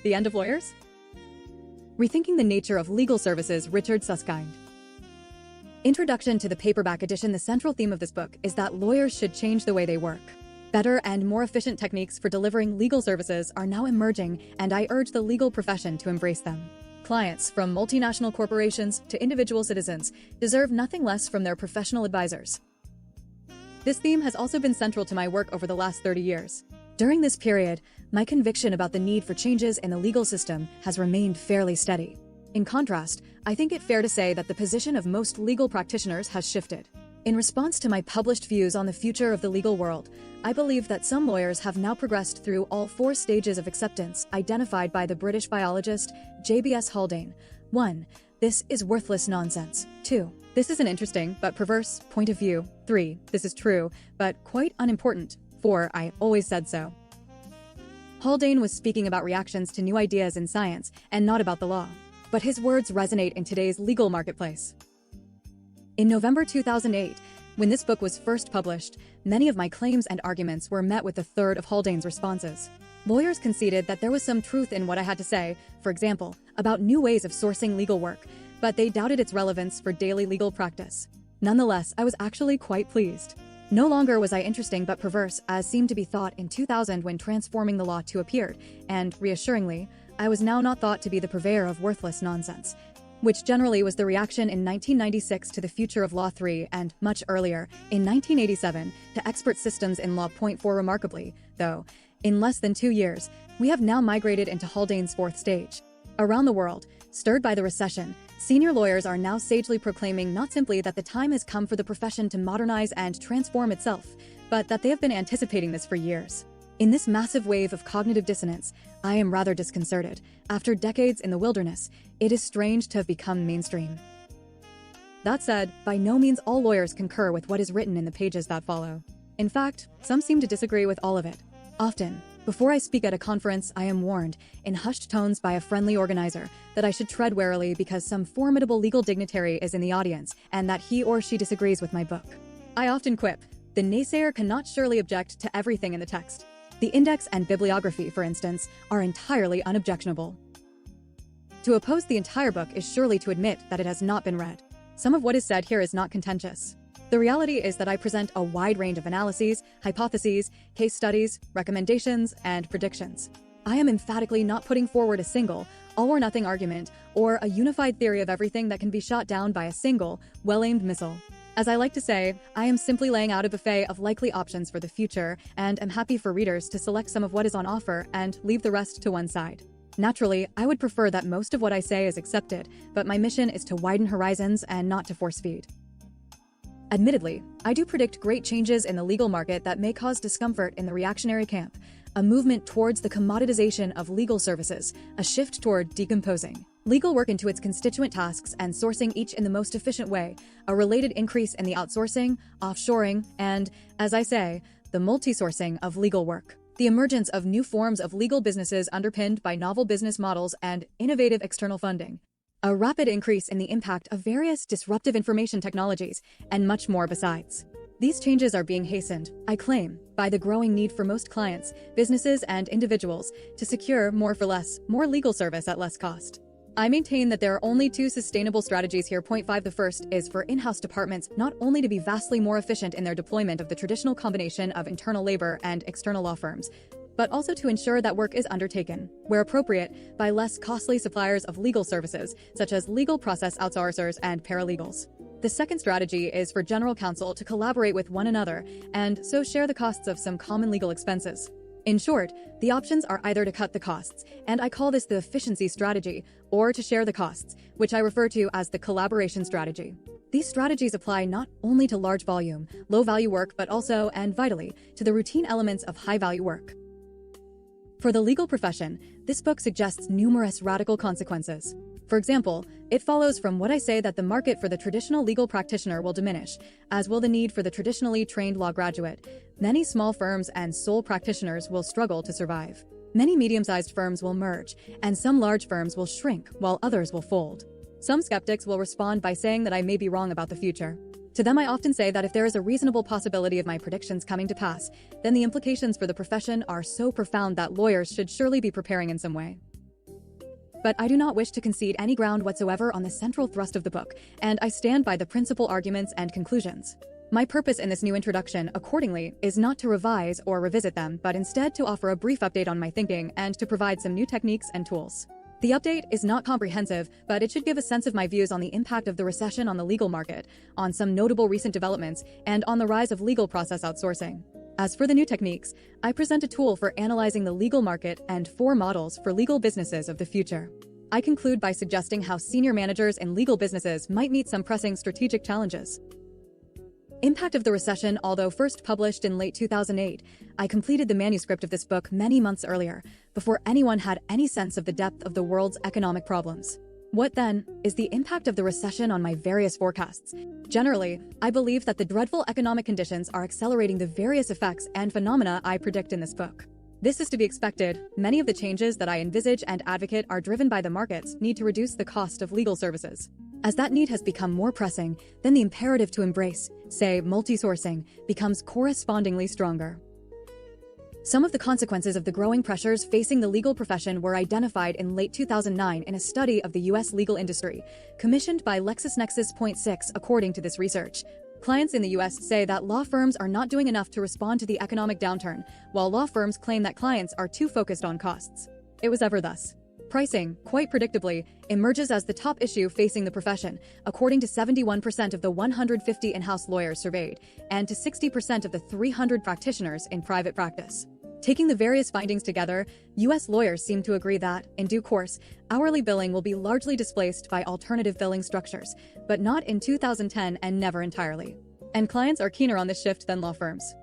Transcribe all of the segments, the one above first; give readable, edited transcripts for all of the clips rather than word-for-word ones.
The End of Lawyers? Rethinking the Nature of Legal Services, Richard Susskind. Introduction to the paperback edition. The central theme of this book is that lawyers should change the way they work. Better and more efficient techniques for delivering legal services are now emerging, and I urge the legal profession to embrace them. Clients, from multinational corporations to individual citizens, deserve nothing less from their professional advisors. This theme has also been central to my work over the last 30 years. During this period, my conviction about the need for changes in the legal system has remained fairly steady. In contrast, I think it fair to say that the position of most legal practitioners has shifted. In response to my published views on the future of the legal world, I believe that some lawyers have now progressed through all 4 stages of acceptance identified by the British biologist J.B.S. Haldane. 1. This is worthless nonsense. 2. This is an interesting but perverse point of view. 3. This is true, but quite unimportant. 4. I always said so. Haldane was speaking about reactions to new ideas in science and not about the law. But his words resonate in today's legal marketplace. In November 2008, when this book was first published, many of my claims and arguments were met with a third of Haldane's responses. Lawyers conceded that there was some truth in what I had to say, for example, about new ways of sourcing legal work, but they doubted its relevance for daily legal practice. Nonetheless, I was actually quite pleased. No longer was I interesting but perverse, as seemed to be thought in 2000 when Transforming the Law 2 appeared, and, reassuringly, I was now not thought to be the purveyor of worthless nonsense, which generally was the reaction in 1996 to The Future of Law 3 and, much earlier, in 1987, to Expert Systems in Law. 4 Remarkably, though, in less than 2 years, we have now migrated into Haldane's 4th stage. Around the world, stirred by the recession, senior lawyers are now sagely proclaiming not simply that the time has come for the profession to modernize and transform itself, but that they have been anticipating this for years. In this massive wave of cognitive dissonance, I am rather disconcerted. After decades in the wilderness, it is strange to have become mainstream. That said, by no means all lawyers concur with what is written in the pages that follow. In fact, some seem to disagree with all of it. Often, before I speak at a conference, I am warned, in hushed tones by a friendly organizer, that I should tread warily because some formidable legal dignitary is in the audience and that he or she disagrees with my book. I often quip, the naysayer cannot surely object to everything in the text. The index and bibliography, for instance, are entirely unobjectionable. To oppose the entire book is surely to admit that it has not been read. Some of what is said here is not contentious. The reality is that I present a wide range of analyses, hypotheses, case studies, recommendations, and predictions. I am emphatically not putting forward a single, all-or-nothing argument, or a unified theory of everything that can be shot down by a single, well-aimed missile. As I like to say, I am simply laying out a buffet of likely options for the future, and am happy for readers to select some of what is on offer and leave the rest to one side. Naturally, I would prefer that most of what I say is accepted, but my mission is to widen horizons and not to force feed. Admittedly, I do predict great changes in the legal market that may cause discomfort in the reactionary camp, a movement towards the commoditization of legal services, a shift toward decomposing legal work into its constituent tasks and sourcing each in the most efficient way, a related increase in the outsourcing, offshoring, and, as I say, the multi-sourcing of legal work. The emergence of new forms of legal businesses underpinned by novel business models and innovative external funding. A rapid increase in the impact of various disruptive information technologies, and much more besides. These changes are being hastened, I claim, by the growing need for most clients, businesses, and individuals to secure more for less, more legal service at less cost. I maintain that there are only 2 sustainable strategies here. 5 The first is for in-house departments not only to be vastly more efficient in their deployment of the traditional combination of internal labor and external law firms, but also to ensure that work is undertaken, where appropriate, by less costly suppliers of legal services, such as legal process outsourcers and paralegals. The second strategy is for general counsel to collaborate with one another and so share the costs of some common legal expenses. In short, the options are either to cut the costs, and I call this the efficiency strategy, or to share the costs, which I refer to as the collaboration strategy. These strategies apply not only to large volume, low value work, but also, and vitally, to the routine elements of high value work. For the legal profession, this book suggests numerous radical consequences. For example, it follows from what I say that the market for the traditional legal practitioner will diminish, as will the need for the traditionally trained law graduate. Many small firms and sole practitioners will struggle to survive. Many medium-sized firms will merge, and some large firms will shrink, while others will fold. Some skeptics will respond by saying that I may be wrong about the future. To them, I often say that if there is a reasonable possibility of my predictions coming to pass, then the implications for the profession are so profound that lawyers should surely be preparing in some way. But I do not wish to concede any ground whatsoever on the central thrust of the book, and I stand by the principal arguments and conclusions. My purpose in this new introduction, accordingly, is not to revise or revisit them, but instead to offer a brief update on my thinking and to provide some new techniques and tools. The update is not comprehensive, but it should give a sense of my views on the impact of the recession on the legal market, on some notable recent developments, and on the rise of legal process outsourcing. As for the new techniques, I present a tool for analyzing the legal market and 4 models for legal businesses of the future. I conclude by suggesting how senior managers in legal businesses might meet some pressing strategic challenges. Impact of the Recession. Although first published in late 2008, I completed the manuscript of this book many months earlier, before anyone had any sense of the depth of the world's economic problems. What, then, is the impact of the recession on my various forecasts? Generally, I believe that the dreadful economic conditions are accelerating the various effects and phenomena I predict in this book. This is to be expected. Many of the changes that I envisage and advocate are driven by the market's need to reduce the cost of legal services. As that need has become more pressing, then the imperative to embrace, say, multi-sourcing, becomes correspondingly stronger. Some of the consequences of the growing pressures facing the legal profession were identified in late 2009 in a study of the U.S. legal industry, commissioned by LexisNexis.6. According to this research, clients in the U.S. say that law firms are not doing enough to respond to the economic downturn, while law firms claim that clients are too focused on costs. It was ever thus. Pricing, quite predictably, emerges as the top issue facing the profession, according to 71% of the 150 in-house lawyers surveyed, and to 60% of the 300 practitioners in private practice. Taking the various findings together, U.S. lawyers seem to agree that, in due course, hourly billing will be largely displaced by alternative billing structures, but not in 2010 and never entirely. And clients are keener on this shift than law firms.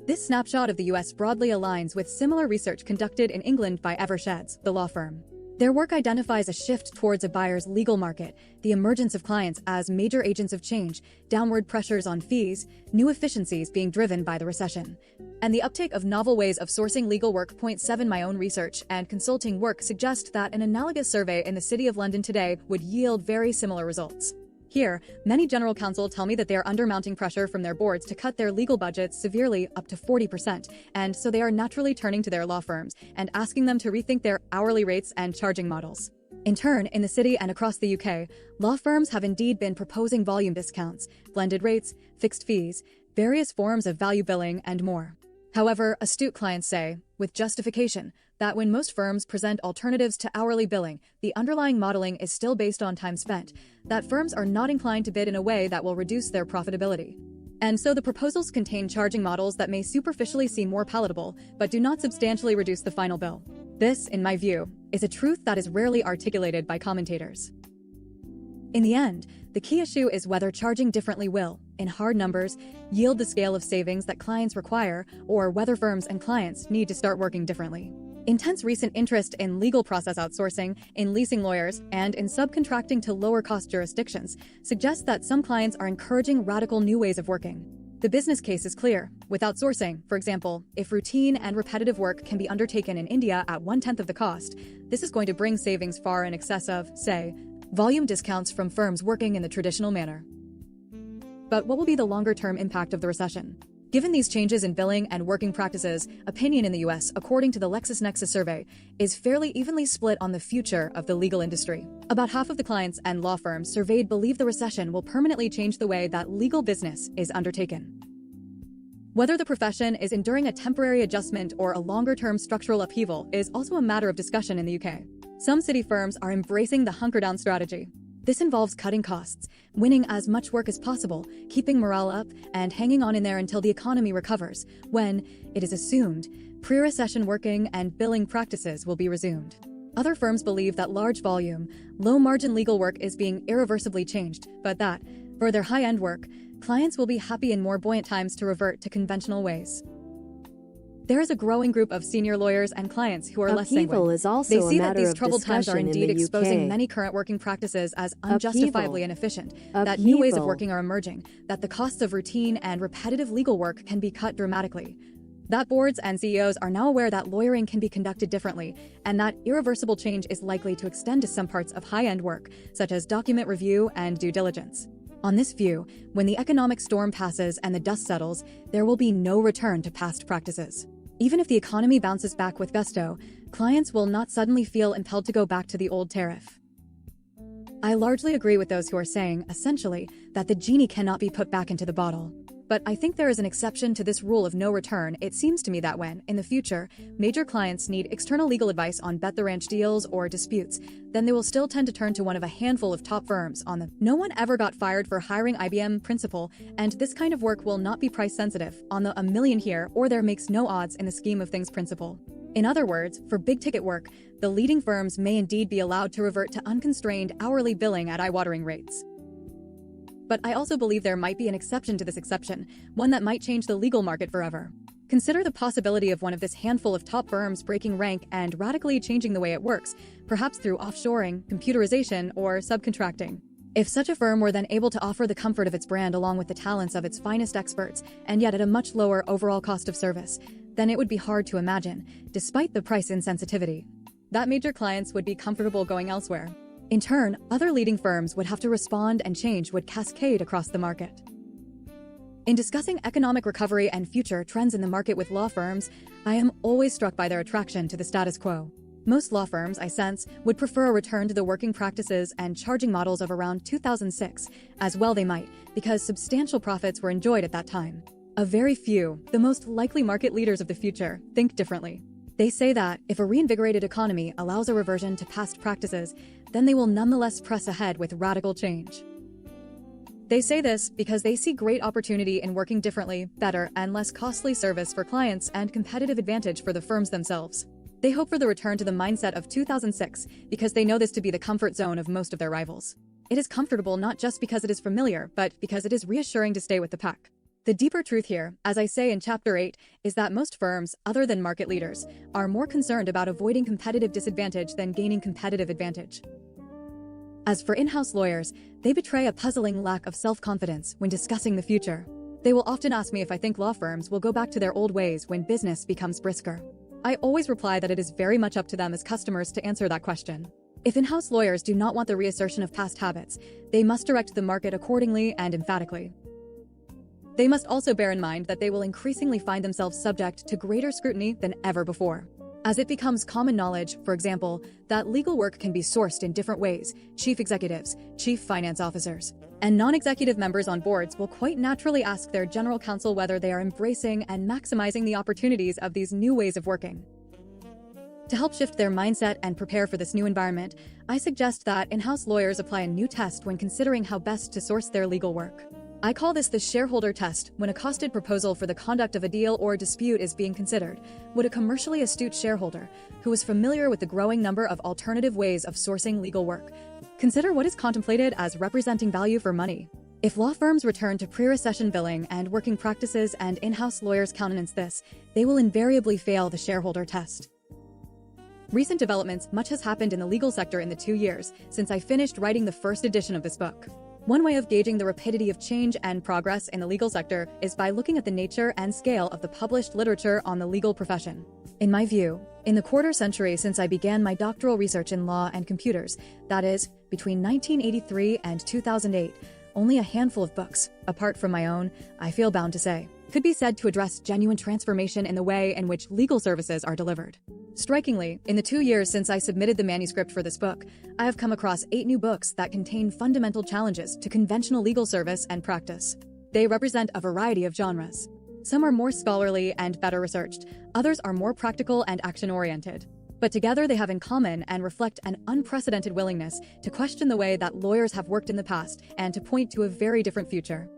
This snapshot of the U.S. broadly aligns with similar research conducted in England by Eversheds, the law firm. Their work identifies a shift towards a buyer's legal market, the emergence of clients as major agents of change, downward pressures on fees, new efficiencies being driven by the recession, and the uptake of novel ways of sourcing legal work. 7 My own research and consulting work suggest that an analogous survey in the City of London today would yield very similar results. Here, many general counsel tell me that they are under mounting pressure from their boards to cut their legal budgets severely, up to 40%, and so they are naturally turning to their law firms and asking them to rethink their hourly rates and charging models. In turn, in the city and across the UK, law firms have indeed been proposing volume discounts, blended rates, fixed fees, various forms of value billing, and more. However, astute clients say, with justification, that when most firms present alternatives to hourly billing, the underlying modeling is still based on time spent, that firms are not inclined to bid in a way that will reduce their profitability. And so the proposals contain charging models that may superficially seem more palatable, but do not substantially reduce the final bill. This, in my view, is a truth that is rarely articulated by commentators. In the end, the key issue is whether charging differently will, in hard numbers, yield the scale of savings that clients require, or whether firms and clients need to start working differently. Intense recent interest in legal process outsourcing, in leasing lawyers, and in subcontracting to lower-cost jurisdictions suggests that some clients are encouraging radical new ways of working. The business case is clear. With outsourcing, for example, if routine and repetitive work can be undertaken in India at 1/10 of the cost, this is going to bring savings far in excess of, say, volume discounts from firms working in the traditional manner. But what will be the longer-term impact of the recession? Given these changes in billing and working practices, opinion in the U.S., according to the LexisNexis survey, is fairly evenly split on the future of the legal industry. About half of the clients and law firms surveyed believe the recession will permanently change the way that legal business is undertaken. Whether the profession is enduring a temporary adjustment or a longer-term structural upheaval is also a matter of discussion in the UK. Some city firms are embracing the hunker-down strategy. This involves cutting costs, winning as much work as possible, keeping morale up, and hanging on in there until the economy recovers, when, it is assumed, pre-recession working and billing practices will be resumed. Other firms believe that large volume, low-margin legal work is being irreversibly changed, but that, for their high-end work, clients will be happy in more buoyant times to revert to conventional ways. There is a growing group of senior lawyers and clients who are less sanguine. They see that these troubled times are indeed exposing many current working practices as unjustifiably inefficient, that new ways of working are emerging, that the costs of routine and repetitive legal work can be cut dramatically, that boards and CEOs are now aware that lawyering can be conducted differently, and that irreversible change is likely to extend to some parts of high-end work, such as document review and due diligence. On this view, when the economic storm passes and the dust settles, there will be no return to past practices. Even if the economy bounces back with gusto, clients will not suddenly feel impelled to go back to the old tariff. I largely agree with those who are saying, essentially, that the genie cannot be put back into the bottle. But I think there is an exception to this rule of no return. It seems to me that when, in the future, major clients need external legal advice on bet-the-ranch deals or disputes, then they will still tend to turn to one of a handful of top firms on the "no one ever got fired for hiring IBM" principle, and this kind of work will not be price-sensitive on the "a million here or there makes no odds in the scheme of things" principle. In other words, for big-ticket work, the leading firms may indeed be allowed to revert to unconstrained hourly billing at eye-watering rates. But I also believe there might be an exception to this exception, one that might change the legal market forever. Consider the possibility of one of this handful of top firms breaking rank and radically changing the way it works, perhaps through offshoring, computerization, or subcontracting. If such a firm were then able to offer the comfort of its brand along with the talents of its finest experts, and yet at a much lower overall cost of service, then it would be hard to imagine, despite the price insensitivity, that major clients would be comfortable going elsewhere. In turn, other leading firms would have to respond, and change would cascade across the market. In discussing economic recovery and future trends in the market with law firms, I am always struck by their attraction to the status quo. Most law firms, I sense, would prefer a return to the working practices and charging models of around 2006, as well they might, because substantial profits were enjoyed at that time. A very few, the most likely market leaders of the future, think differently. They say that, if a reinvigorated economy allows a reversion to past practices, then they will nonetheless press ahead with radical change. They say this because they see great opportunity in working differently, better, and less costly service for clients and competitive advantage for the firms themselves. They hope for the return to the mindset of 2006 because they know this to be the comfort zone of most of their rivals. It is comfortable not just because it is familiar, but because it is reassuring to stay with the pack. The deeper truth here, as I say in Chapter 8, is that most firms, other than market leaders, are more concerned about avoiding competitive disadvantage than gaining competitive advantage. As for in-house lawyers, they betray a puzzling lack of self-confidence when discussing the future. They will often ask me if I think law firms will go back to their old ways when business becomes brisker. I always reply that it is very much up to them as customers to answer that question. If in-house lawyers do not want the reassertion of past habits, they must direct the market accordingly and emphatically. They must also bear in mind that they will increasingly find themselves subject to greater scrutiny than ever before. As it becomes common knowledge, for example, that legal work can be sourced in different ways, chief executives, chief finance officers, and non-executive members on boards will quite naturally ask their general counsel whether they are embracing and maximizing the opportunities of these new ways of working. To help shift their mindset and prepare for this new environment, I suggest that in-house lawyers apply a new test when considering how best to source their legal work. I call this the shareholder test. When a costed proposal for the conduct of a deal or dispute is being considered, would a commercially astute shareholder, who is familiar with the growing number of alternative ways of sourcing legal work, consider what is contemplated as representing value for money? If law firms return to pre-recession billing and working practices and in-house lawyers countenance this, they will invariably fail the shareholder test. Recent developments: much has happened in the legal sector in the 2 years since I finished writing the first edition of this book. One way of gauging the rapidity of change and progress in the legal sector is by looking at the nature and scale of the published literature on the legal profession. In my view, in the quarter century since I began my doctoral research in law and computers, that is, between 1983 and 2008, only a handful of books, apart from my own, I feel bound to say, could be said to address genuine transformation in the way in which legal services are delivered. Strikingly, in the 2 years since I submitted the manuscript for this book, I have come across 8 new books that contain fundamental challenges to conventional legal service and practice. They represent a variety of genres. Some are more scholarly and better researched, others are more practical and action-oriented. But together they have in common and reflect an unprecedented willingness to question the way that lawyers have worked in the past and to point to a very different future.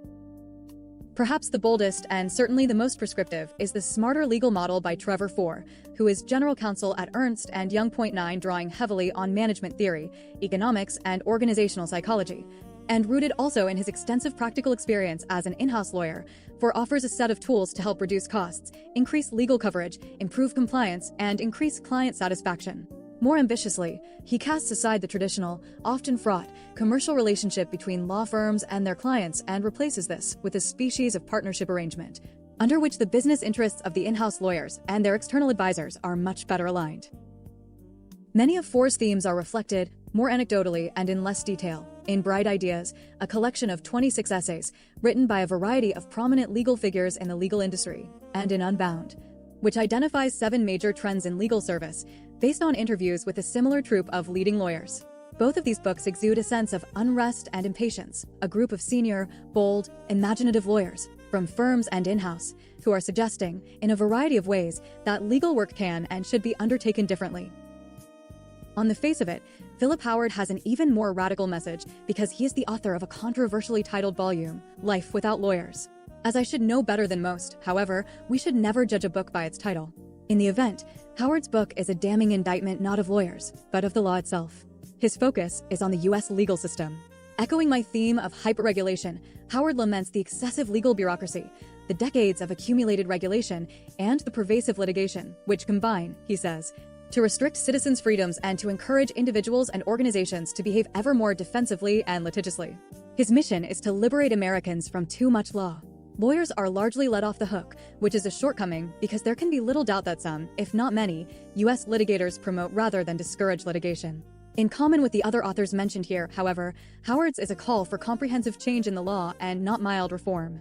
Perhaps the boldest and certainly the most prescriptive is the Smarter Legal Model by Trevor Four, who is general counsel at Ernst & Young. 9, drawing heavily on management theory, economics, and organizational psychology, and rooted also in his extensive practical experience as an in-house lawyer, for offers a set of tools to help reduce costs, increase legal coverage, improve compliance, and increase client satisfaction. More ambitiously, he casts aside the traditional, often fraught, commercial relationship between law firms and their clients and replaces this with a species of partnership arrangement, under which the business interests of the in-house lawyers and their external advisors are much better aligned. Many of Four's themes are reflected, more anecdotally and in less detail, in Bright Ideas, a collection of 26 essays written by a variety of prominent legal figures in the legal industry, and in Unbound, which identifies 7 major trends in legal service based on interviews with a similar troupe of leading lawyers. Both of these books exude a sense of unrest and impatience, a group of senior, bold, imaginative lawyers from firms and in-house who are suggesting, in a variety of ways, that legal work can and should be undertaken differently. On the face of it, Philip Howard has an even more radical message because he is the author of a controversially titled volume, Life Without Lawyers. As I should know better than most, however, we should never judge a book by its title. In the event, Howard's book is a damning indictment not of lawyers, but of the law itself. His focus is on the U.S. legal system. Echoing my theme of hyperregulation, Howard laments the excessive legal bureaucracy, the decades of accumulated regulation, and the pervasive litigation, which combine, he says, to restrict citizens' freedoms and to encourage individuals and organizations to behave ever more defensively and litigiously. His mission is to liberate Americans from too much law. Lawyers are largely let off the hook, which is a shortcoming because there can be little doubt that some, if not many, U.S. litigators promote rather than discourage litigation. In common with the other authors mentioned here, however, Howard's is a call for comprehensive change in the law and not mild reform.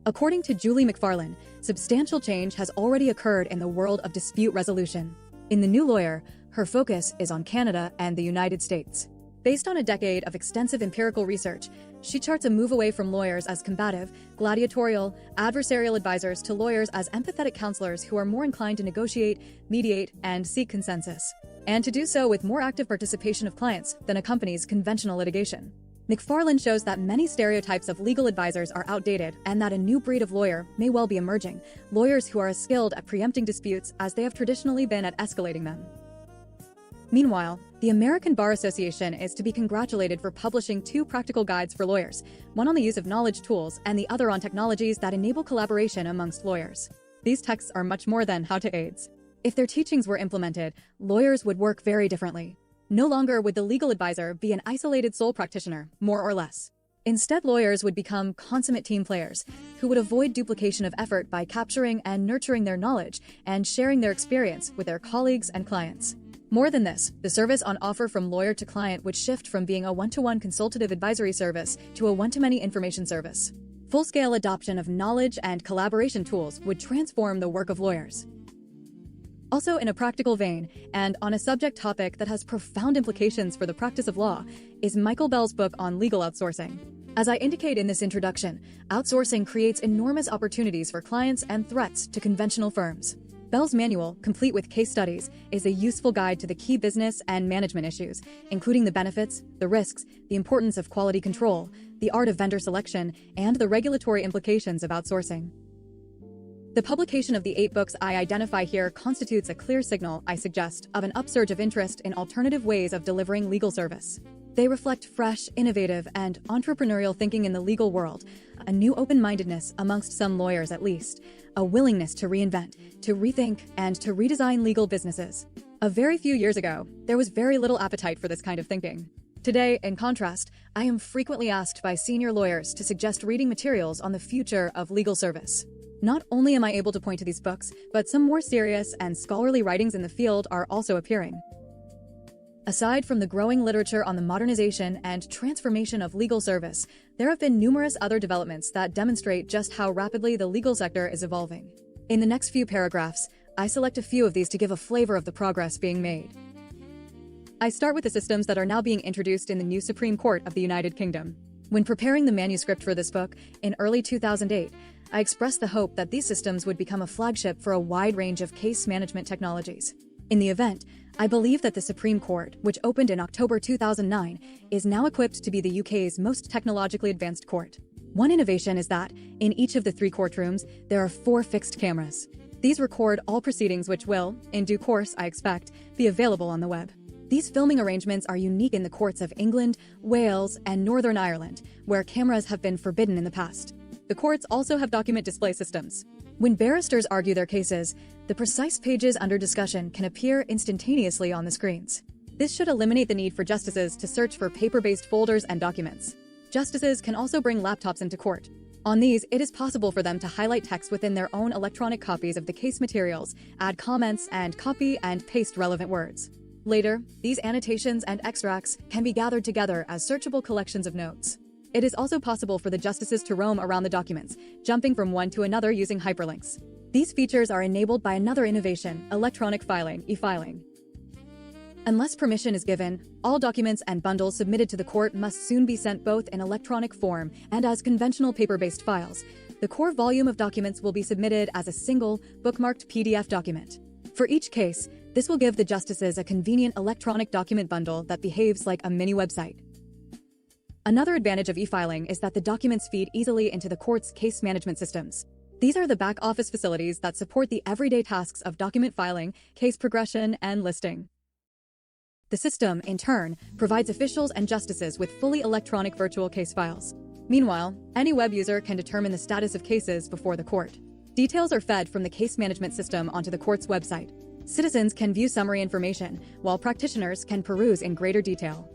According to Julie McFarlane, substantial change has already occurred in the world of dispute resolution. In The New Lawyer, her focus is on Canada and the United States. Based on a decade of extensive empirical research, she charts a move away from lawyers as combative, gladiatorial, adversarial advisors to lawyers as empathetic counselors who are more inclined to negotiate, mediate, and seek consensus, and to do so with more active participation of clients than accompanies conventional litigation. McFarlane shows that many stereotypes of legal advisors are outdated and that a new breed of lawyer may well be emerging, lawyers who are as skilled at preempting disputes as they have traditionally been at escalating them. Meanwhile, the American Bar Association is to be congratulated for publishing 2 practical guides for lawyers, one on the use of knowledge tools and the other on technologies that enable collaboration amongst lawyers. These texts are much more than how-to aids. If their teachings were implemented, lawyers would work very differently. No longer would the legal advisor be an isolated sole practitioner, more or less. Instead, lawyers would become consummate team players who would avoid duplication of effort by capturing and nurturing their knowledge and sharing their experience with their colleagues and clients. More than this, the service on offer from lawyer to client would shift from being a one-to-one consultative advisory service to a one-to-many information service. Full-scale adoption of knowledge and collaboration tools would transform the work of lawyers. Also, in a practical vein, and on a subject topic that has profound implications for the practice of law, is Michael Bell's book on legal outsourcing. As I indicate in this introduction, outsourcing creates enormous opportunities for clients and threats to conventional firms. Bell's manual, complete with case studies, is a useful guide to the key business and management issues, including the benefits, the risks, the importance of quality control, the art of vendor selection, and the regulatory implications of outsourcing. The publication of the 8 books I identify here constitutes a clear signal, I suggest, of an upsurge of interest in alternative ways of delivering legal service. They reflect fresh, innovative, and entrepreneurial thinking in the legal world, a new open-mindedness amongst some lawyers at least, a willingness to reinvent, to rethink, and to redesign legal businesses. A very few years ago, there was very little appetite for this kind of thinking. Today, in contrast, I am frequently asked by senior lawyers to suggest reading materials on the future of legal service. Not only am I able to point to these books, but some more serious and scholarly writings in the field are also appearing. Aside from the growing literature on the modernization and transformation of legal service, there have been numerous other developments that demonstrate just how rapidly the legal sector is evolving. In the next few paragraphs, I select a few of these to give a flavor of the progress being made. I start with the systems that are now being introduced in the new Supreme Court of the United Kingdom. When preparing the manuscript for this book, in early 2008, I expressed the hope that these systems would become a flagship for a wide range of case management technologies. In the event, I believe that the Supreme Court, which opened in October 2009, is now equipped to be the UK's most technologically advanced court. One innovation is that, in each of the 3 courtrooms, there are 4 fixed cameras. These record all proceedings which will, in due course, I expect, be available on the web. These filming arrangements are unique in the courts of England, Wales, and Northern Ireland, where cameras have been forbidden in the past. The courts also have document display systems. When barristers argue their cases, the precise pages under discussion can appear instantaneously on the screens. This should eliminate the need for justices to search for paper-based folders and documents. Justices can also bring laptops into court. On these, it is possible for them to highlight text within their own electronic copies of the case materials, add comments, and copy and paste relevant words. Later, these annotations and extracts can be gathered together as searchable collections of notes. It is also possible for the justices to roam around the documents, jumping from one to another using hyperlinks. These features are enabled by another innovation, electronic filing, e-filing. Unless permission is given, all documents and bundles submitted to the court must soon be sent both in electronic form and as conventional paper-based files. The core volume of documents will be submitted as a single, bookmarked PDF document. For each case, this will give the justices a convenient electronic document bundle that behaves like a mini website. Another advantage of e-filing is that the documents feed easily into the court's case management systems. These are the back-office facilities that support the everyday tasks of document filing, case progression, and listing. The system, in turn, provides officials and justices with fully electronic virtual case files. Meanwhile, any web user can determine the status of cases before the court. Details are fed from the case management system onto the court's website. Citizens can view summary information, while practitioners can peruse in greater detail.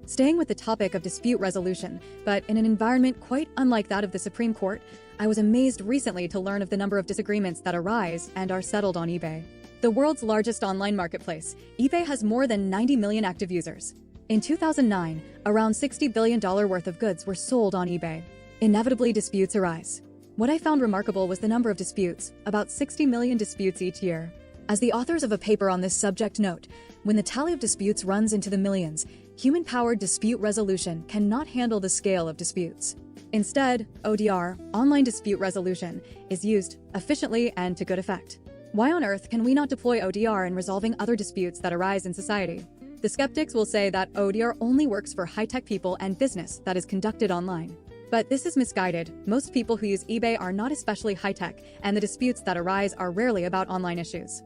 Staying with the topic of dispute resolution, but in an environment quite unlike that of the Supreme Court, I was amazed recently to learn of the number of disagreements that arise and are settled on eBay. The world's largest online marketplace, eBay has more than 90 million active users. In 2009, around $60 billion worth of goods were sold on eBay. Inevitably, disputes arise. What I found remarkable was the number of disputes, about 60 million disputes each year. As the authors of a paper on this subject note, when the tally of disputes runs into the millions, human-powered dispute resolution cannot handle the scale of disputes. Instead, ODR, online dispute resolution, is used efficiently and to good effect. Why on earth can we not deploy ODR in resolving other disputes that arise in society? The skeptics will say that ODR only works for high-tech people and business that is conducted online. But this is misguided. Most people who use eBay are not especially high-tech, and the disputes that arise are rarely about online issues.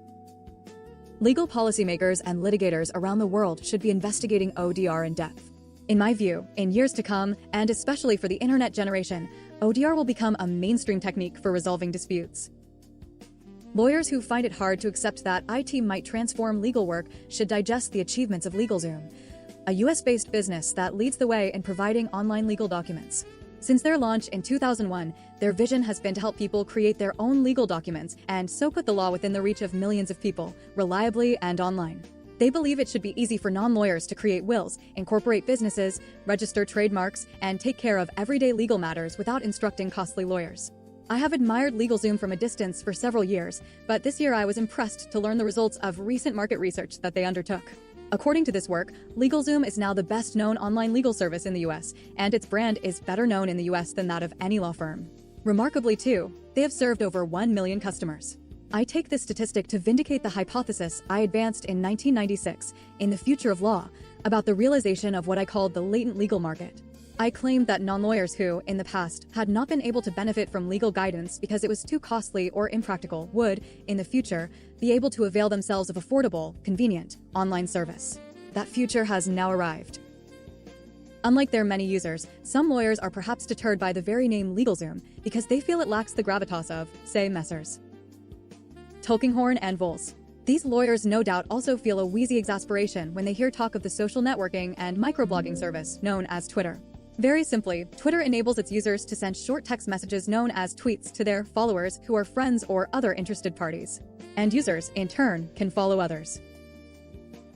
Legal policymakers and litigators around the world should be investigating ODR in depth. In my view, in years to come, and especially for the internet generation, ODR will become a mainstream technique for resolving disputes. Lawyers who find it hard to accept that IT might transform legal work should digest the achievements of LegalZoom, a US-based business that leads the way in providing online legal documents. Since their launch in 2001, their vision has been to help people create their own legal documents and so put the law within the reach of millions of people, reliably and online. They believe it should be easy for non-lawyers to create wills, incorporate businesses, register trademarks, and take care of everyday legal matters without instructing costly lawyers. I have admired LegalZoom from a distance for several years, but this year I was impressed to learn the results of recent market research that they undertook. According to this work, LegalZoom is now the best-known online legal service in the US, and its brand is better known in the US than that of any law firm. Remarkably, too, they have served over 1 million customers. I take this statistic to vindicate the hypothesis I advanced in 1996 in The Future of Law about the realization of what I called the latent legal market. I claimed that non-lawyers who, in the past, had not been able to benefit from legal guidance because it was too costly or impractical would, in the future, be able to avail themselves of affordable, convenient, online service. That future has now arrived. Unlike their many users, some lawyers are perhaps deterred by the very name LegalZoom because they feel it lacks the gravitas of, say, Messrs. Tulkinghorn and Vols. These lawyers no doubt also feel a wheezy exasperation when they hear talk of the social networking and microblogging service known as Twitter. Very simply, Twitter enables its users to send short text messages known as tweets to their followers who are friends or other interested parties. And users, in turn, can follow others.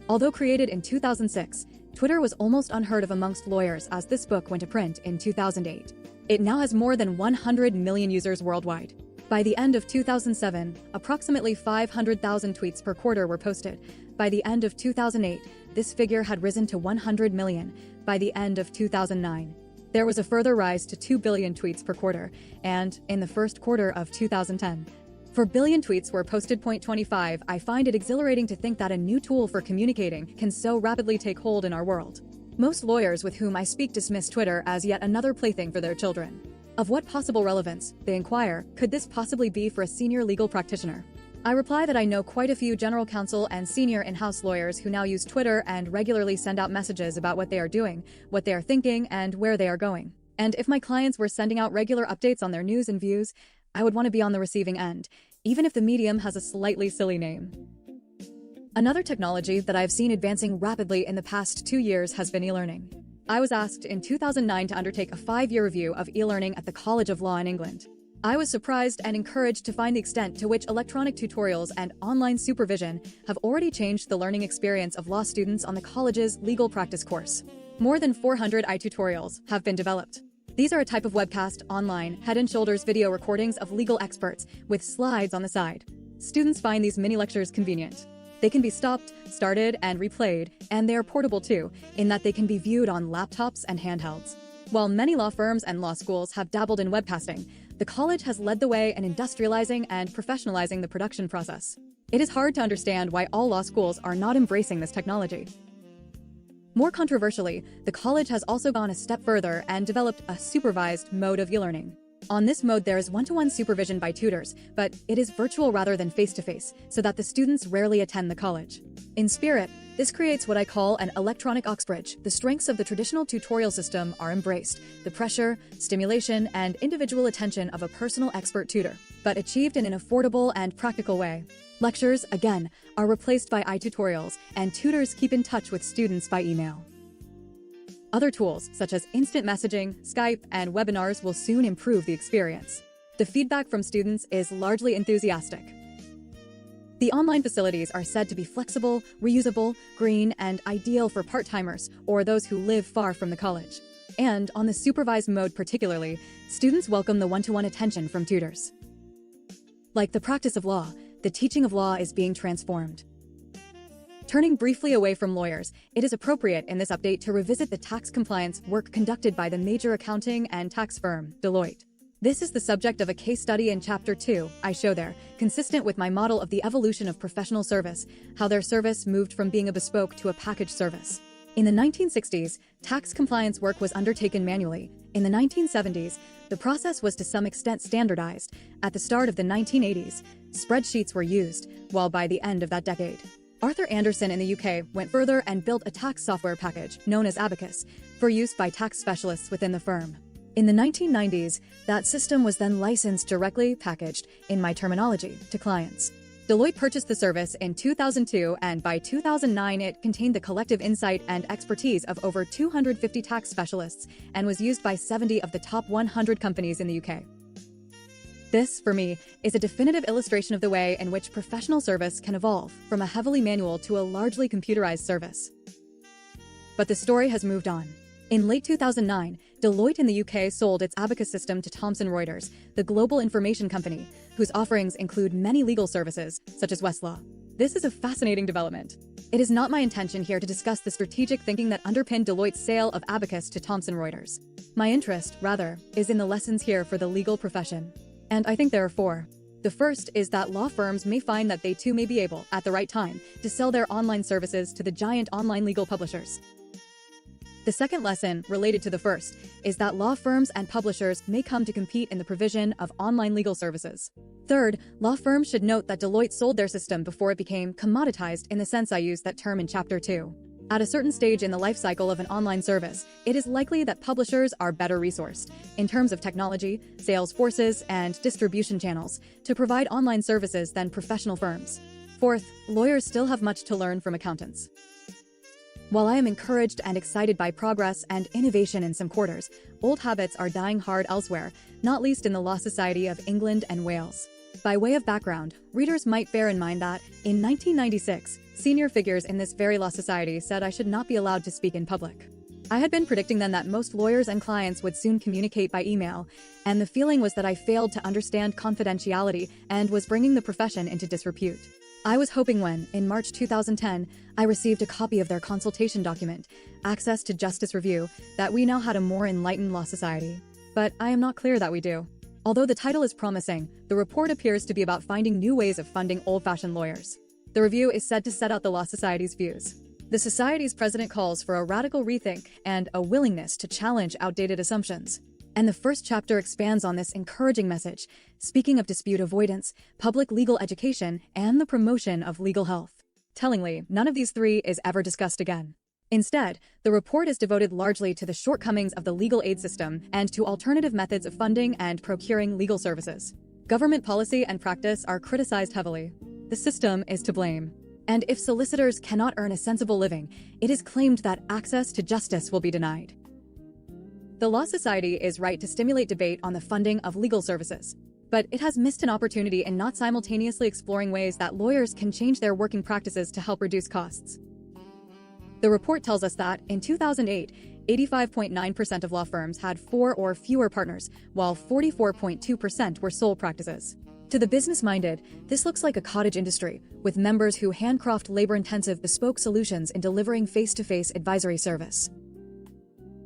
Although created in 2006, Twitter was almost unheard of amongst lawyers as this book went to print in 2008. It now has more than 100 million users worldwide. By the end of 2007, approximately 500,000 tweets per quarter were posted. By the end of 2008, this figure had risen to 100 million. By the end of 2009, there was a further rise to 2 billion tweets per quarter, and in the first quarter of 2010, 4 billion tweets were posted. 25. I find it exhilarating to think that a new tool for communicating can so rapidly take hold in our world. Most lawyers with whom I speak dismiss Twitter as yet another plaything for their children. Of what possible relevance, they inquire, could this possibly be for a senior legal practitioner? I reply that I know quite a few general counsel and senior in-house lawyers who now use Twitter and regularly send out messages about what they are doing, what they are thinking, and where they are going. And if my clients were sending out regular updates on their news and views, I would want to be on the receiving end, even if the medium has a slightly silly name. Another technology that I've seen advancing rapidly in the past 2 years has been e-learning. I was asked in 2009 to undertake a 5-year review of e-learning at the College of Law in England. I was surprised and encouraged to find the extent to which electronic tutorials and online supervision have already changed the learning experience of law students on the college's legal practice course. More than 400 iTutorials have been developed. These are a type of webcast online, head and shoulders video recordings of legal experts with slides on the side. Students find these mini lectures convenient. They can be stopped, started, and replayed, and they are portable too, in that they can be viewed on laptops and handhelds. While many law firms and law schools have dabbled in webcasting, the college has led the way in industrializing and professionalizing the production process. It is hard to understand why all law schools are not embracing this technology. More controversially, the college has also gone a step further and developed a supervised mode of e-learning. On this mode, there is one-to-one supervision by tutors, but it is virtual rather than face-to-face, so that the students rarely attend the college. In spirit, this creates what I call an electronic Oxbridge. The strengths of the traditional tutorial system are embraced, the pressure, stimulation, and individual attention of a personal expert tutor, but achieved in an affordable and practical way. Lectures, again, are replaced by iTutorials, and tutors keep in touch with students by email. Other tools, such as instant messaging, Skype, and webinars will soon improve the experience. The feedback from students is largely enthusiastic. The online facilities are said to be flexible, reusable, green, and ideal for part-timers or those who live far from the college. And on the supervised mode particularly, students welcome the one-to-one attention from tutors. Like the practice of law, the teaching of law is being transformed. Turning briefly away from lawyers, it is appropriate in this update to revisit the tax compliance work conducted by the major accounting and tax firm, Deloitte. This is the subject of a case study in Chapter 2 I show there, consistent with my model of the evolution of professional service, how their service moved from being a bespoke to a packaged service. In the 1960s, tax compliance work was undertaken manually. In the 1970s, the process was to some extent standardized. At the start of the 1980s, spreadsheets were used, while by the end of that decade, Arthur Anderson in the UK went further and built a tax software package, known as Abacus, for use by tax specialists within the firm. In the 1990s, that system was then licensed directly, packaged, in my terminology, to clients. Deloitte purchased the service in 2002, and by 2009 it contained the collective insight and expertise of over 250 tax specialists and was used by 70 of the top 100 companies in the UK. This, for me, is a definitive illustration of the way in which professional service can evolve from a heavily manual to a largely computerized service. But the story has moved on. In late 2009, Deloitte in the UK sold its Abacus system to Thomson Reuters, the global information company, whose offerings include many legal services, such as Westlaw. This is a fascinating development. It is not my intention here to discuss the strategic thinking that underpinned Deloitte's sale of Abacus to Thomson Reuters. My interest, rather, is in the lessons here for the legal profession. And I think there are four. The first is that law firms may find that they too may be able, at the right time, to sell their online services to the giant online legal publishers. The second lesson, related to the first, is that law firms and publishers may come to compete in the provision of online legal services. Third, law firms should note that Deloitte sold their system before it became commoditized in the sense I used that term in Chapter 2. At a certain stage in the life cycle of an online service, it is likely that publishers are better resourced, in terms of technology, sales forces, and distribution channels, to provide online services than professional firms. Fourth, lawyers still have much to learn from accountants. While I am encouraged and excited by progress and innovation in some quarters, old habits are dying hard elsewhere, not least in the Law Society of England and Wales. By way of background, readers might bear in mind that, in 1996, senior figures in this very law society said I should not be allowed to speak in public. I had been predicting then that most lawyers and clients would soon communicate by email, and the feeling was that I failed to understand confidentiality and was bringing the profession into disrepute. I was hoping when, in March 2010, I received a copy of their consultation document, Access to Justice Review, that we now had a more enlightened law society. But I am not clear that we do. Although the title is promising, the report appears to be about finding new ways of funding old-fashioned lawyers. The review is said to set out the Law Society's views. The Society's president calls for a radical rethink and a willingness to challenge outdated assumptions. And the first chapter expands on this encouraging message, speaking of dispute avoidance, public legal education, and the promotion of legal health. Tellingly, none of these three is ever discussed again. Instead, the report is devoted largely to the shortcomings of the legal aid system and to alternative methods of funding and procuring legal services. Government policy and practice are criticized heavily. The system is to blame. And if solicitors cannot earn a sensible living, it is claimed that access to justice will be denied. The Law Society is right to stimulate debate on the funding of legal services. But it has missed an opportunity in not simultaneously exploring ways that lawyers can change their working practices to help reduce costs. The report tells us that, in 2008, 85.9% of law firms had 4 or fewer partners, while 44.2% were sole practices. To the business-minded, this looks like a cottage industry, with members who handcraft labor-intensive bespoke solutions in delivering face-to-face advisory service.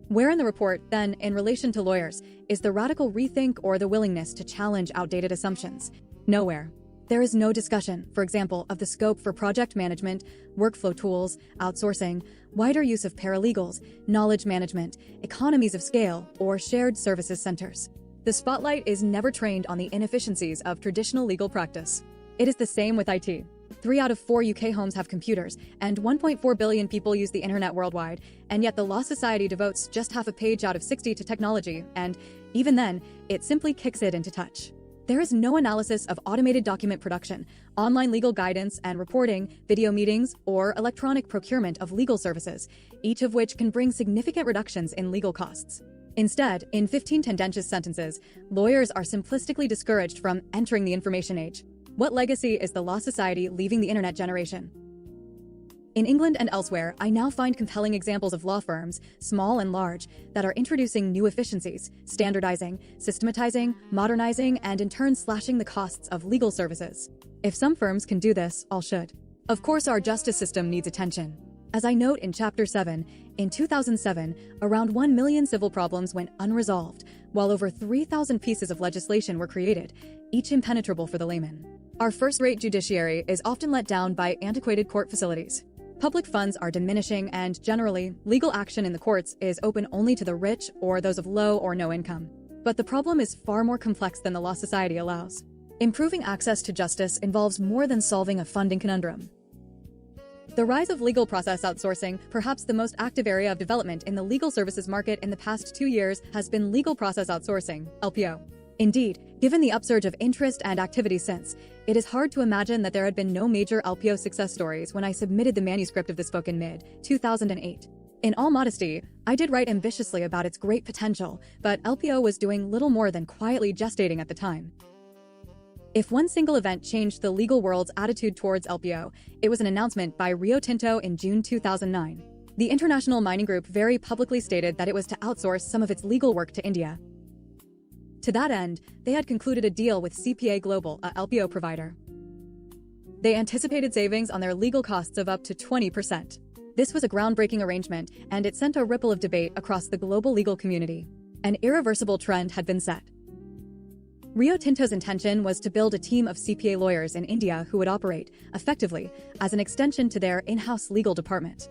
Where in the report, then, in relation to lawyers, is the radical rethink or the willingness to challenge outdated assumptions? Nowhere. There is no discussion, for example, of the scope for project management, workflow tools, outsourcing, wider use of paralegals, knowledge management, economies of scale, or shared services centers. The spotlight is never trained on the inefficiencies of traditional legal practice. It is the same with IT. 3 out of 4 UK homes have computers, and 1.4 billion people use the internet worldwide, and yet the Law Society devotes just half a page out of 60 to technology, and even then, it simply kicks it into touch. There is no analysis of automated document production, online legal guidance and reporting, video meetings, or electronic procurement of legal services, each of which can bring significant reductions in legal costs. Instead, in 15 tendentious sentences, lawyers are simplistically discouraged from entering the information age. What legacy is the Law Society leaving the internet generation? In England and elsewhere, I now find compelling examples of law firms, small and large, that are introducing new efficiencies, standardizing, systematizing, modernizing, and in turn slashing the costs of legal services. If some firms can do this, all should. Of course, our justice system needs attention. As I note in Chapter 7, in 2007, around 1 million civil problems went unresolved, while over 3,000 pieces of legislation were created, each impenetrable for the layman. Our first-rate judiciary is often let down by antiquated court facilities. Public funds are diminishing, and generally, legal action in the courts is open only to the rich or those of low or no income. But the problem is far more complex than the Law Society allows. Improving access to justice involves more than solving a funding conundrum. The rise of legal process outsourcing, perhaps the most active area of development in the legal services market in the past 2 years, has been legal process outsourcing, LPO. Indeed, given the upsurge of interest and activity since, it is hard to imagine that there had been no major LPO success stories when I submitted the manuscript of this book in mid-2008. In all modesty, I did write ambitiously about its great potential, but LPO was doing little more than quietly gestating at the time. If one single event changed the legal world's attitude towards LPO, it was an announcement by Rio Tinto in June 2009. The international mining group very publicly stated that it was to outsource some of its legal work to India. To that end, they had concluded a deal with CPA Global, a LPO provider. They anticipated savings on their legal costs of up to 20%. This was a groundbreaking arrangement, and it sent a ripple of debate across the global legal community. An irreversible trend had been set. Rio Tinto's intention was to build a team of CPA lawyers in India who would operate, effectively, as an extension to their in-house legal department.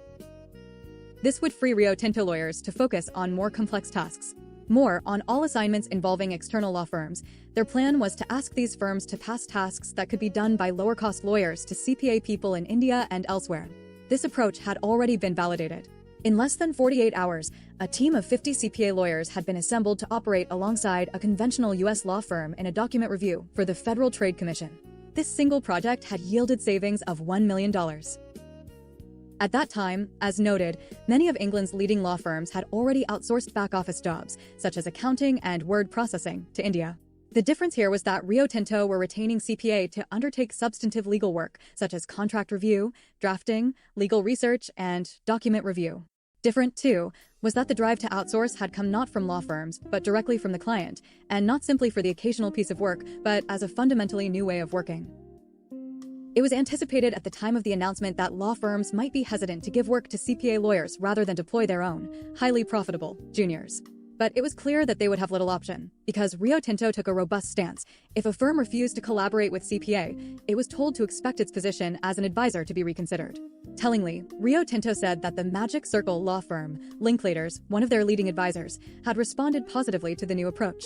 This would free Rio Tinto lawyers to focus on more complex tasks. More on all assignments involving external law firms. Their plan was to ask these firms to pass tasks that could be done by lower-cost lawyers to CPA people in India and elsewhere. This approach had already been validated. In less than 48 hours, a team of 50 CPA lawyers had been assembled to operate alongside a conventional U.S. law firm in a document review for the Federal Trade Commission. This single project had yielded savings of $1 million. At that time, as noted, many of England's leading law firms had already outsourced back-office jobs, such as accounting and word processing, to India. The difference here was that Rio Tinto were retaining CPA to undertake substantive legal work, such as contract review, drafting, legal research, and document review. Different, too, was that the drive to outsource had come not from law firms, but directly from the client, and not simply for the occasional piece of work, but as a fundamentally new way of working. It was anticipated at the time of the announcement that law firms might be hesitant to give work to CPA lawyers rather than deploy their own, highly profitable, juniors. But it was clear that they would have little option, because Rio Tinto took a robust stance. If a firm refused to collaborate with CPA, it was told to expect its position as an advisor to be reconsidered. Tellingly, Rio Tinto said that the Magic Circle law firm, Linklaters, one of their leading advisors, had responded positively to the new approach.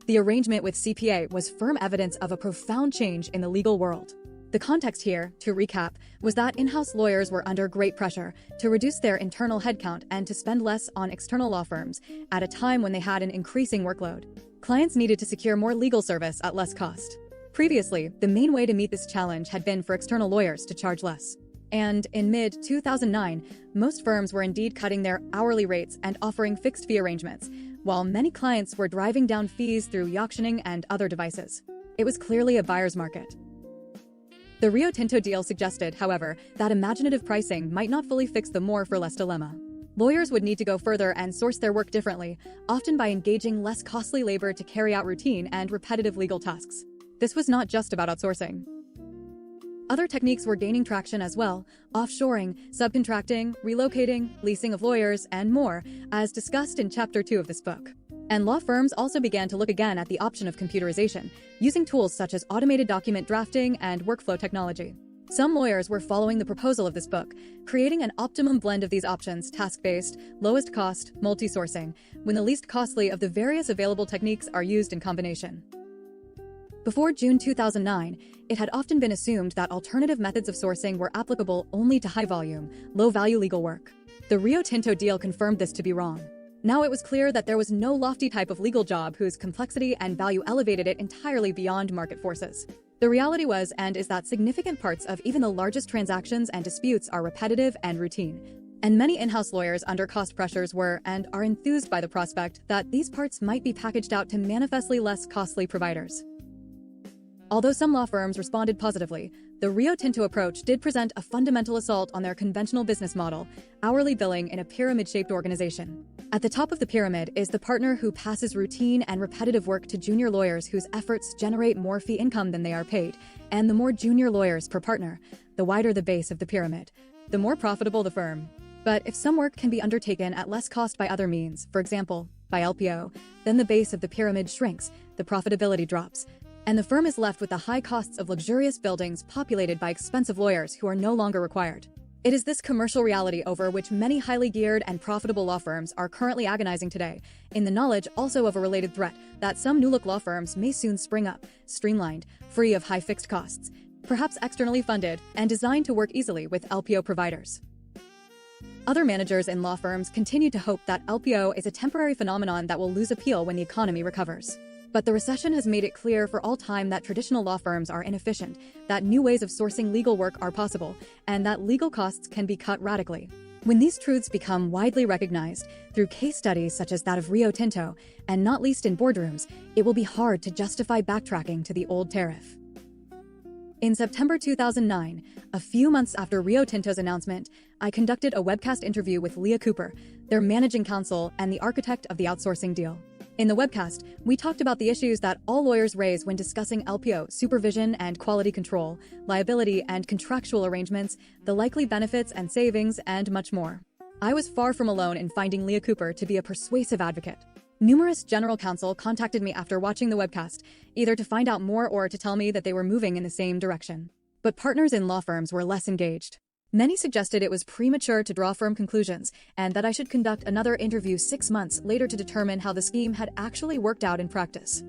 The arrangement with CPA was firm evidence of a profound change in the legal world. The context here, to recap, was that in-house lawyers were under great pressure to reduce their internal headcount and to spend less on external law firms at a time when they had an increasing workload. Clients needed to secure more legal service at less cost. Previously, the main way to meet this challenge had been for external lawyers to charge less. And in mid-2009, most firms were indeed cutting their hourly rates and offering fixed-fee arrangements, while many clients were driving down fees through auctioning and other devices. It was clearly a buyer's market. The Rio Tinto deal suggested, however, that imaginative pricing might not fully fix the more for less dilemma. Lawyers would need to go further and source their work differently, often by engaging less costly labor to carry out routine and repetitive legal tasks. This was not just about outsourcing. Other techniques were gaining traction as well: offshoring, subcontracting, relocating, leasing of lawyers, and more, as discussed in Chapter 2 of this book. And law firms also began to look again at the option of computerization, using tools such as automated document drafting and workflow technology. Some lawyers were following the proposal of this book, creating an optimum blend of these options: task-based, lowest cost, multi-sourcing, when the least costly of the various available techniques are used in combination. Before June 2009, it had often been assumed that alternative methods of sourcing were applicable only to high-volume, low-value legal work. The Rio Tinto deal confirmed this to be wrong. Now it was clear that there was no lofty type of legal job whose complexity and value elevated it entirely beyond market forces. The reality was and is that significant parts of even the largest transactions and disputes are repetitive and routine. And many in-house lawyers under cost pressures were and are enthused by the prospect that these parts might be packaged out to manifestly less costly providers. Although some law firms responded positively, the Rio Tinto approach did present a fundamental assault on their conventional business model: hourly billing in a pyramid-shaped organization. At the top of the pyramid is the partner who passes routine and repetitive work to junior lawyers whose efforts generate more fee income than they are paid, and the more junior lawyers per partner, the wider the base of the pyramid, the more profitable the firm. But if some work can be undertaken at less cost by other means, for example, by LPO, then the base of the pyramid shrinks, the profitability drops, and the firm is left with the high costs of luxurious buildings populated by expensive lawyers who are no longer required. It is this commercial reality over which many highly geared and profitable law firms are currently agonizing today, in the knowledge also of a related threat that some new-look law firms may soon spring up, streamlined, free of high fixed costs, perhaps externally funded, and designed to work easily with LPO providers. Other managers in law firms continue to hope that LPO is a temporary phenomenon that will lose appeal when the economy recovers. But the recession has made it clear for all time that traditional law firms are inefficient, that new ways of sourcing legal work are possible, and that legal costs can be cut radically. When these truths become widely recognized through case studies such as that of Rio Tinto, and not least in boardrooms, it will be hard to justify backtracking to the old tariff. In September 2009, a few months after Rio Tinto's announcement, I conducted a webcast interview with Leah Cooper, their managing counsel and the architect of the outsourcing deal. In the webcast, we talked about the issues that all lawyers raise when discussing LPO, supervision and quality control, liability and contractual arrangements, the likely benefits and savings, and much more. I was far from alone in finding Leah Cooper to be a persuasive advocate. Numerous general counsel contacted me after watching the webcast, either to find out more or to tell me that they were moving in the same direction. But partners in law firms were less engaged. Many suggested it was premature to draw firm conclusions, and that I should conduct another interview 6 months later to determine how the scheme had actually worked out in practice.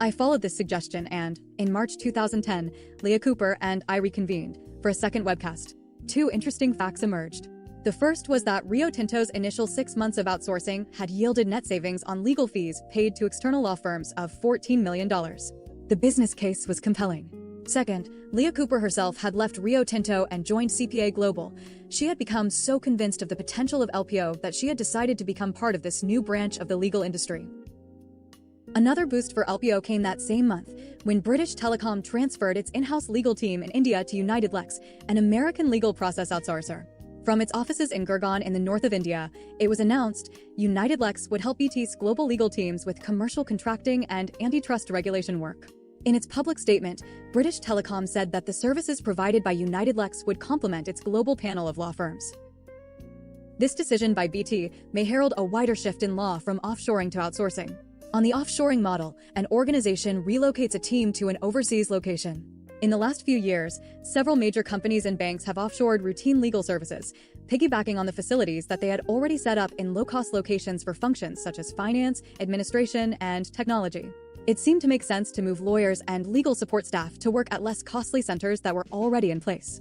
I followed this suggestion and, in March 2010, Leah Cooper and I reconvened for a second webcast. 2 interesting facts emerged. The first was that Rio Tinto's initial 6 months of outsourcing had yielded net savings on legal fees paid to external law firms of $14 million. The business case was compelling. Second, Leah Cooper herself had left Rio Tinto and joined CPA Global. She had become so convinced of the potential of LPO that she had decided to become part of this new branch of the legal industry. Another boost for LPO came that same month, when British Telecom transferred its in-house legal team in India to United Lex, an American legal process outsourcer. From its offices in Gurgaon in the north of India, it was announced United Lex would help BT's global legal teams with commercial contracting and antitrust regulation work. In its public statement, British Telecom said that the services provided by United Lex would complement its global panel of law firms. This decision by BT may herald a wider shift in law from offshoring to outsourcing. On the offshoring model, an organization relocates a team to an overseas location. In the last few years, several major companies and banks have offshored routine legal services, piggybacking on the facilities that they had already set up in low-cost locations for functions such as finance, administration, and technology. It seemed to make sense to move lawyers and legal support staff to work at less costly centers that were already in place.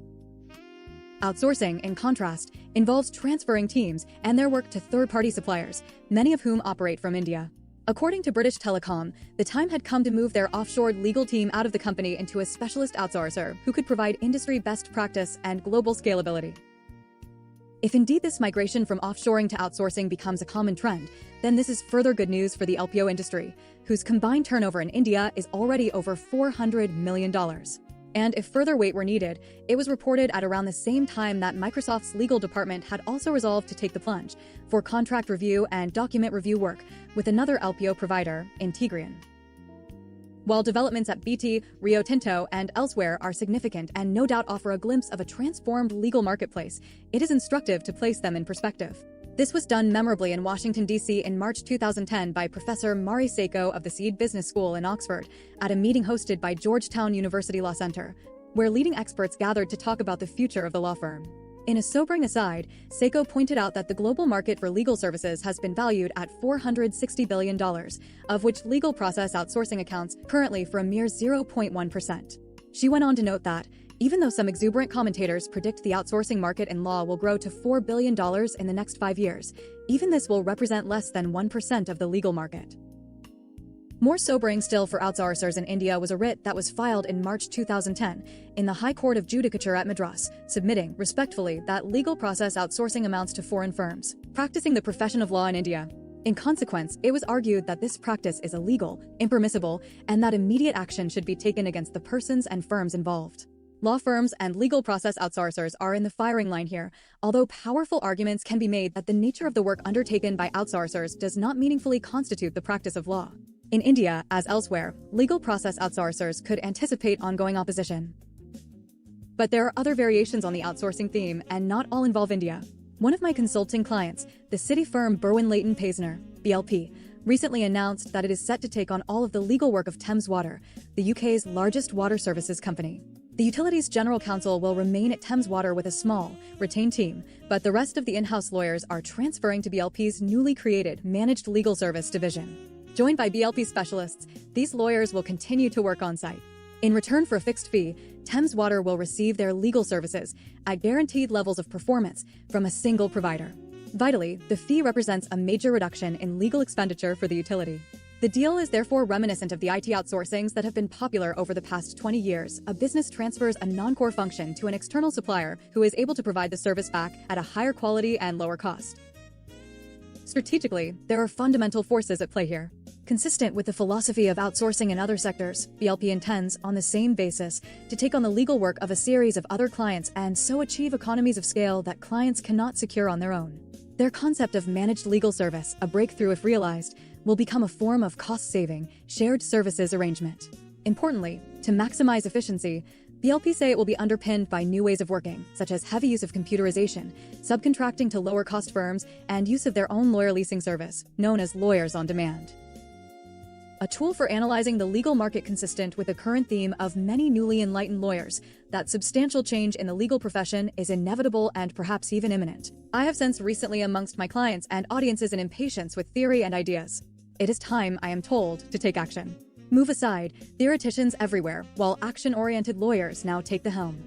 Outsourcing, in contrast, involves transferring teams and their work to third-party suppliers, many of whom operate from India. According to British Telecom, the time had come to move their offshored legal team out of the company into a specialist outsourcer who could provide industry best practice and global scalability. If indeed this migration from offshoring to outsourcing becomes a common trend, then this is further good news for the LPO industry, whose combined turnover in India is already over $400 million. And if further weight were needed, it was reported at around the same time that Microsoft's legal department had also resolved to take the plunge for contract review and document review work with another LPO provider, Integrion. While developments at BT, Rio Tinto, and elsewhere are significant and no doubt offer a glimpse of a transformed legal marketplace, it is instructive to place them in perspective. This was done memorably in Washington, D.C. in March 2010 by Professor Mari Seiko of the Seed Business School in Oxford at a meeting hosted by Georgetown University Law Center, where leading experts gathered to talk about the future of the law firm. In a sobering aside, Seiko pointed out that the global market for legal services has been valued at $460 billion, of which legal process outsourcing accounts currently for a mere 0.1%. She went on to note that, even though some exuberant commentators predict the outsourcing market in law will grow to $4 billion in the next 5 years, even this will represent less than 1% of the legal market. More sobering still for outsourcers in India was a writ that was filed in March 2010 in the High Court of Judicature at Madras, submitting, respectfully, that legal process outsourcing amounts to foreign firms practicing the profession of law in India. In consequence, it was argued that this practice is illegal, impermissible, and that immediate action should be taken against the persons and firms involved. Law firms and legal process outsourcers are in the firing line here, although powerful arguments can be made that the nature of the work undertaken by outsourcers does not meaningfully constitute the practice of law. In India, as elsewhere, legal process outsourcers could anticipate ongoing opposition. But there are other variations on the outsourcing theme, and not all involve India. One of my consulting clients, the city firm Berwin Leighton Paisner, BLP, recently announced that it is set to take on all of the legal work of Thames Water, the UK's largest water services company. The utility's general counsel will remain at Thames Water with a small, retained team, but the rest of the in-house lawyers are transferring to BLP's newly created Managed Legal Service division. Joined by BLP specialists, these lawyers will continue to work on-site. In return for a fixed fee, Thames Water will receive their legal services at guaranteed levels of performance from a single provider. Vitally, the fee represents a major reduction in legal expenditure for the utility. The deal is therefore reminiscent of the IT outsourcings that have been popular over the past 20 years. A business transfers a non-core function to an external supplier who is able to provide the service back at a higher quality and lower cost. Strategically, there are fundamental forces at play here. Consistent with the philosophy of outsourcing in other sectors, BLP intends, on the same basis, to take on the legal work of a series of other clients and so achieve economies of scale that clients cannot secure on their own. Their concept of managed legal service, a breakthrough if realized, will become a form of cost-saving, shared services arrangement. Importantly, to maximize efficiency, BLP say it will be underpinned by new ways of working, such as heavy use of computerization, subcontracting to lower-cost firms, and use of their own lawyer leasing service, known as Lawyers on Demand. A tool for analyzing the legal market consistent with the current theme of many newly enlightened lawyers, that substantial change in the legal profession is inevitable and perhaps even imminent. I have sensed recently amongst my clients and audiences an impatience with theory and ideas. It is time, I am told, to take action. Move aside, theoreticians everywhere, while action-oriented lawyers now take the helm.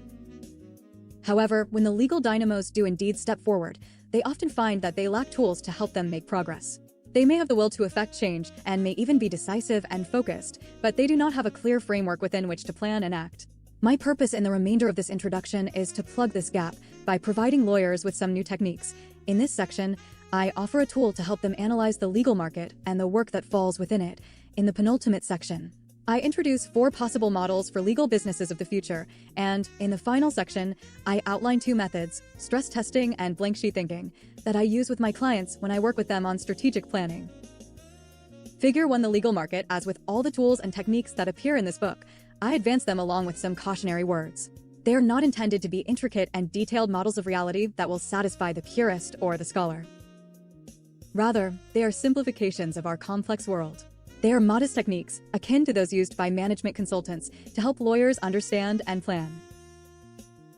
However, when the legal dynamos do indeed step forward, they often find that they lack tools to help them make progress. They may have the will to effect change and may even be decisive and focused, but they do not have a clear framework within which to plan and act. My purpose in the remainder of this introduction is to plug this gap by providing lawyers with some new techniques. In this section, I offer a tool to help them analyze the legal market and the work that falls within it. In the penultimate section, I introduce 4 possible models for legal businesses of the future, and in the final section, I outline 2 methods, stress testing and blank sheet thinking, that I use with my clients when I work with them on strategic planning. Figure 1: the legal market. As with all the tools and techniques that appear in this book, I advance them along with some cautionary words. They are not intended to be intricate and detailed models of reality that will satisfy the purist or the scholar. Rather, they are simplifications of our complex world. They are modest techniques, akin to those used by management consultants to help lawyers understand and plan.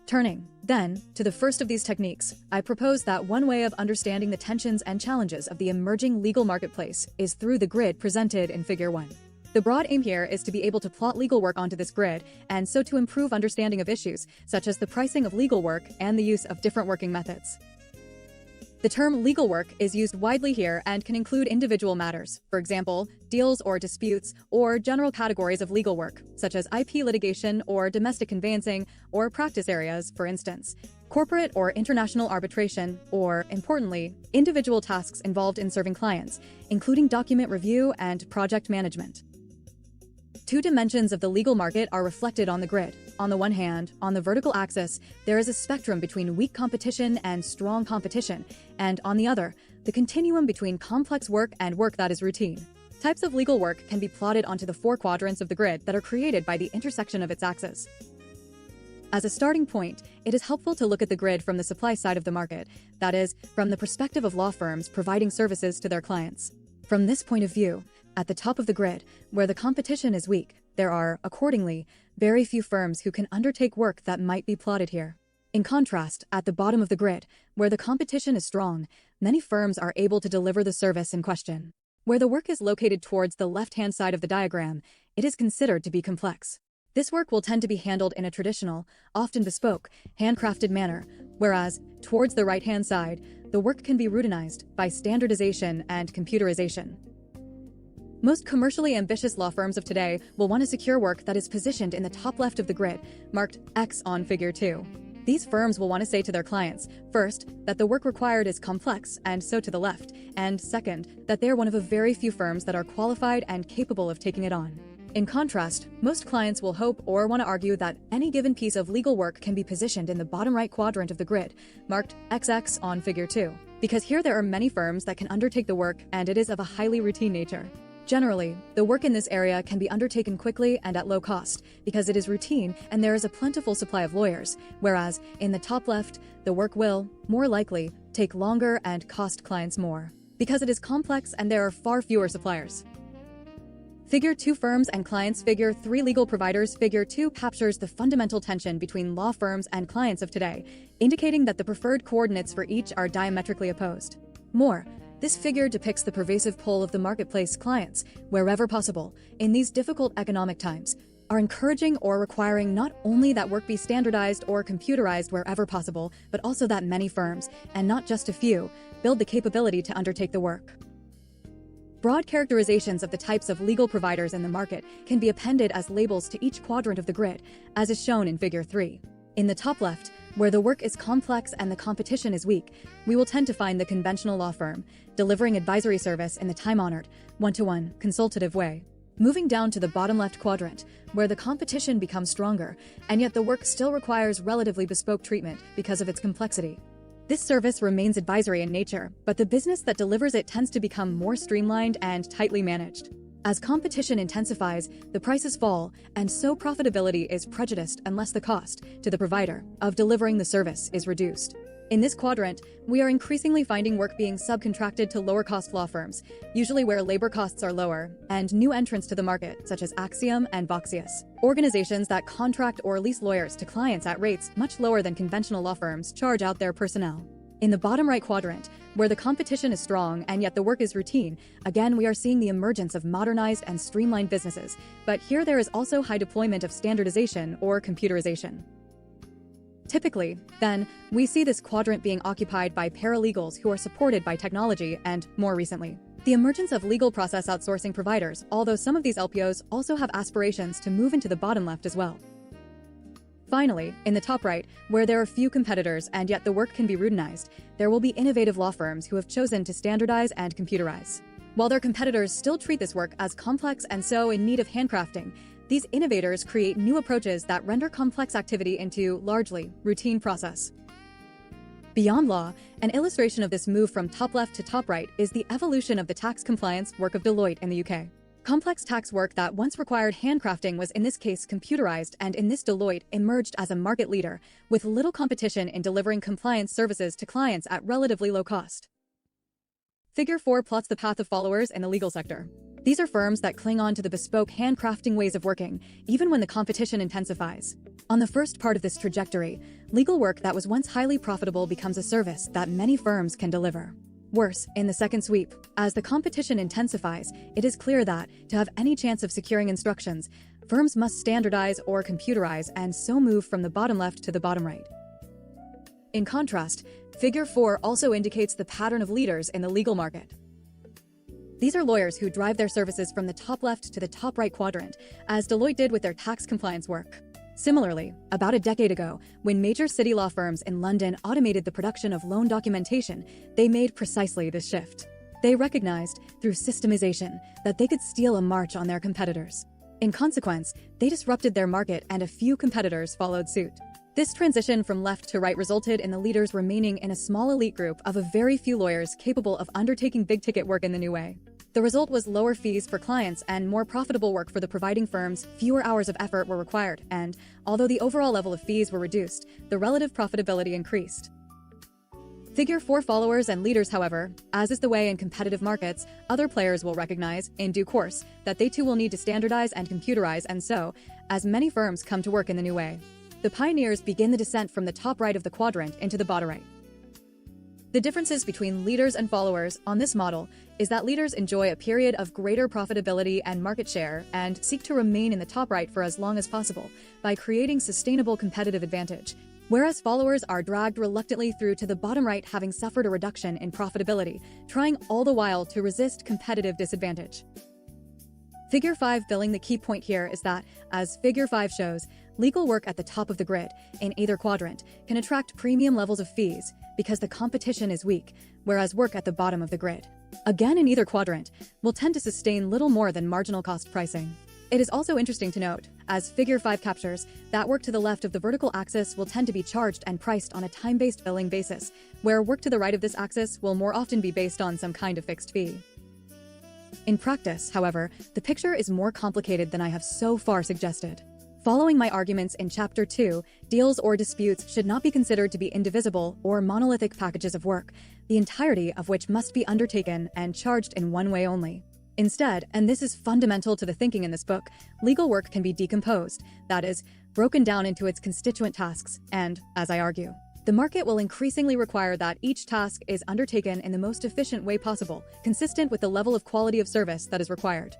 Turning, then, to the first of these techniques, I propose that one way of understanding the tensions and challenges of the emerging legal marketplace is through the grid presented in Figure 1. The broad aim here is to be able to plot legal work onto this grid, and so to improve understanding of issues, such as the pricing of legal work and the use of different working methods. The term legal work is used widely here and can include individual matters, for example, deals or disputes, or general categories of legal work, such as IP litigation or domestic conveyancing, or practice areas, for instance, corporate or international arbitration, or, importantly, individual tasks involved in serving clients, including document review and project management. 2 dimensions of the legal market are reflected on the grid. on the one hand, on the vertical axis, there is a spectrum between weak competition and strong competition, and on the other, the continuum between complex work and work that is routine. Types of legal work can be plotted onto the 4 quadrants of the grid that are created by the intersection of its axes. As a starting point, it is helpful to look at the grid from the supply side of the market, that is, from the perspective of law firms providing services to their clients. From this point of view, at the top of the grid, where the competition is weak, there are, accordingly, very few firms who can undertake work that might be plotted here. In contrast, at the bottom of the grid, where the competition is strong, many firms are able to deliver the service in question. Where the work is located towards the left-hand side of the diagram, it is considered to be complex. This work will tend to be handled in a traditional, often bespoke, handcrafted manner, whereas, towards the right-hand side, the work can be routinized by standardization and computerization. Most commercially ambitious law firms of today will want to secure work that is positioned in the top left of the grid, marked X on Figure 2. These firms will want to say to their clients, first, that the work required is complex and so to the left, and second, that they are one of a very few firms that are qualified and capable of taking it on. In contrast, most clients will hope or want to argue that any given piece of legal work can be positioned in the bottom right quadrant of the grid, marked XX on Figure 2, because here there are many firms that can undertake the work and it is of a highly routine nature. Generally, the work in this area can be undertaken quickly and at low cost because it is routine and there is a plentiful supply of lawyers, whereas, in the top left, the work will, more likely, take longer and cost clients more, because it is complex and there are far fewer suppliers. Figure 2 firms and clients. Figure 3 legal providers. Figure 2 captures the fundamental tension between law firms and clients of today, indicating that the preferred coordinates for each are diametrically opposed. More, this figure depicts the pervasive pull of the marketplace. Clients, wherever possible, in these difficult economic times, are encouraging or requiring not only that work be standardized or computerized wherever possible, but also that many firms, and not just a few, build the capability to undertake the work. Broad characterizations of the types of legal providers in the market can be appended as labels to each quadrant of the grid, as is shown in Figure 3. In the top left, where the work is complex and the competition is weak, we will tend to find the conventional law firm, delivering advisory service in the time-honored, one-to-one, consultative way. Moving down to the bottom left quadrant, where the competition becomes stronger, and yet the work still requires relatively bespoke treatment because of its complexity. This service remains advisory in nature, but the business that delivers it tends to become more streamlined and tightly managed. As competition intensifies, the prices fall, and so profitability is prejudiced unless the cost, to the provider, of delivering the service is reduced. In this quadrant, we are increasingly finding work being subcontracted to lower-cost law firms, usually where labor costs are lower, and new entrants to the market, such as Axiom and Voxius. Organizations that contract or lease lawyers to clients at rates much lower than conventional law firms charge out their personnel. In the bottom right quadrant, where the competition is strong and yet the work is routine, again we are seeing the emergence of modernized and streamlined businesses, but here there is also high deployment of standardization or computerization. Typically, then, we see this quadrant being occupied by paralegals who are supported by technology and, more recently, the emergence of legal process outsourcing providers, although some of these LPOs also have aspirations to move into the bottom left as well. Finally, in the top right, where there are few competitors and yet the work can be routinized, there will be innovative law firms who have chosen to standardize and computerize. While their competitors still treat this work as complex and so in need of handcrafting, these innovators create new approaches that render complex activity into, largely, routine process. Beyond law, an illustration of this move from top left to top right is the evolution of the tax compliance work of Deloitte in the UK. Complex tax work that once required handcrafting was in this case computerized, and in this Deloitte emerged as a market leader, with little competition in delivering compliance services to clients at relatively low cost. Figure 4 plots the path of followers in the legal sector. These are firms that cling on to the bespoke handcrafting ways of working, even when the competition intensifies. On the first part of this trajectory, legal work that was once highly profitable becomes a service that many firms can deliver. Worse, in the second sweep, as the competition intensifies, it is clear that, to have any chance of securing instructions, firms must standardize or computerize and so move from the bottom left to the bottom right. In contrast, Figure 4 also indicates the pattern of leaders in the legal market. These are lawyers who drive their services from the top left to the top right quadrant, as Deloitte did with their tax compliance work. Similarly, about a decade ago, when major city law firms in London automated the production of loan documentation, they made precisely this shift. They recognized, through systemization, that they could steal a march on their competitors. In consequence, they disrupted their market and a few competitors followed suit. This transition from left to right resulted in the leaders remaining in a small elite group of a very few lawyers capable of undertaking big-ticket work in the new way. The result was lower fees for clients and more profitable work for the providing firms. Fewer hours of effort were required, and although the overall level of fees were reduced, the relative profitability increased. Figure 4 followers and leaders, however, as is the way in competitive markets, other players will recognize, in due course, that they too will need to standardize and computerize, and so, as many firms come to work in the new way, the pioneers begin the descent from the top right of the quadrant into the bottom right. The differences between leaders and followers on this model is that leaders enjoy a period of greater profitability and market share and seek to remain in the top right for as long as possible by creating sustainable competitive advantage, whereas followers are dragged reluctantly through to the bottom right, having suffered a reduction in profitability, trying all the while to resist competitive disadvantage. Figure 5 billing. The key point here is that, as Figure 5 shows, legal work at the top of the grid, in either quadrant, can attract premium levels of fees because the competition is weak, whereas work at the bottom of the grid, again in either quadrant, will tend to sustain little more than marginal cost pricing. It is also interesting to note, as Figure 5 captures, that work to the left of the vertical axis will tend to be charged and priced on a time-based billing basis, where work to the right of this axis will more often be based on some kind of fixed fee. In practice, however, the picture is more complicated than I have so far suggested. Following my arguments in Chapter 2, deals or disputes should not be considered to be indivisible or monolithic packages of work, the entirety of which must be undertaken and charged in one way only. Instead, and this is fundamental to the thinking in this book, legal work can be decomposed, that is, broken down into its constituent tasks, and, as I argue, the market will increasingly require that each task is undertaken in the most efficient way possible, consistent with the level of quality of service that is required.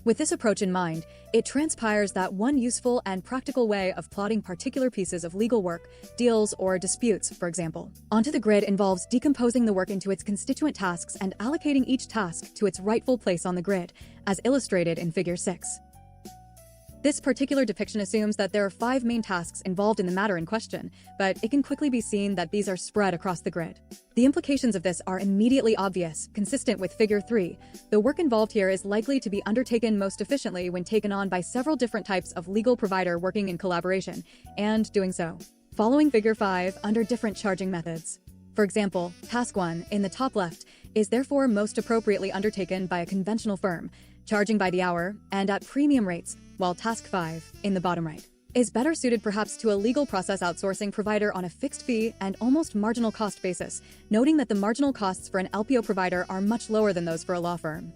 With this approach in mind, it transpires that one useful and practical way of plotting particular pieces of legal work, deals or disputes, for example, onto the grid involves decomposing the work into its constituent tasks and allocating each task to its rightful place on the grid, as illustrated in Figure 6. This particular depiction assumes that there are 5 main tasks involved in the matter in question, but it can quickly be seen that these are spread across the grid. The implications of this are immediately obvious, consistent with Figure 3. The work involved here is likely to be undertaken most efficiently when taken on by several different types of legal provider working in collaboration, and doing so, following Figure 5 under different charging methods. For example, Task 1, in the top left, is therefore most appropriately undertaken by a conventional firm, charging by the hour and at premium rates, while Task 5, in the bottom right, is better suited perhaps to a legal process outsourcing provider on a fixed fee and almost marginal cost basis, noting that the marginal costs for an LPO provider are much lower than those for a law firm.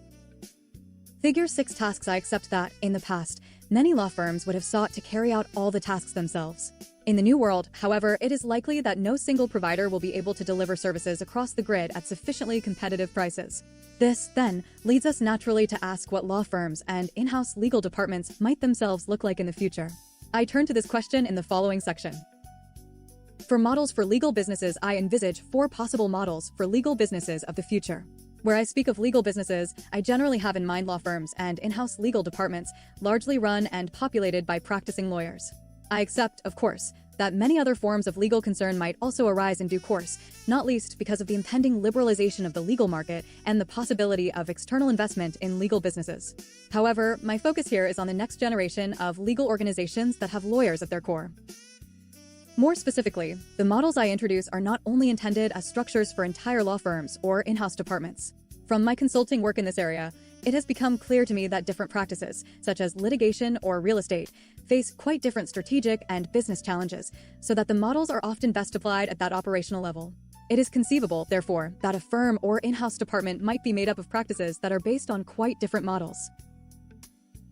Figure 6 tasks. I accept that, in the past, many law firms would have sought to carry out all the tasks themselves. In the new world, however, it is likely that no single provider will be able to deliver services across the grid at sufficiently competitive prices. This, then, leads us naturally to ask what law firms and in-house legal departments might themselves look like in the future. I turn to this question in the following section. For models for legal businesses, I envisage 4 possible models for legal businesses of the future. Where I speak of legal businesses, I generally have in mind law firms and in-house legal departments, largely run and populated by practicing lawyers. I accept, of course, that many other forms of legal concern might also arise in due course, not least because of the impending liberalization of the legal market and the possibility of external investment in legal businesses. However, my focus here is on the next generation of legal organizations that have lawyers at their core. More specifically, the models I introduce are not only intended as structures for entire law firms or in-house departments. From my consulting work in this area, it has become clear to me that different practices, such as litigation or real estate, face quite different strategic and business challenges, so that the models are often best applied at that operational level. It is conceivable, therefore, that a firm or in-house department might be made up of practices that are based on quite different models.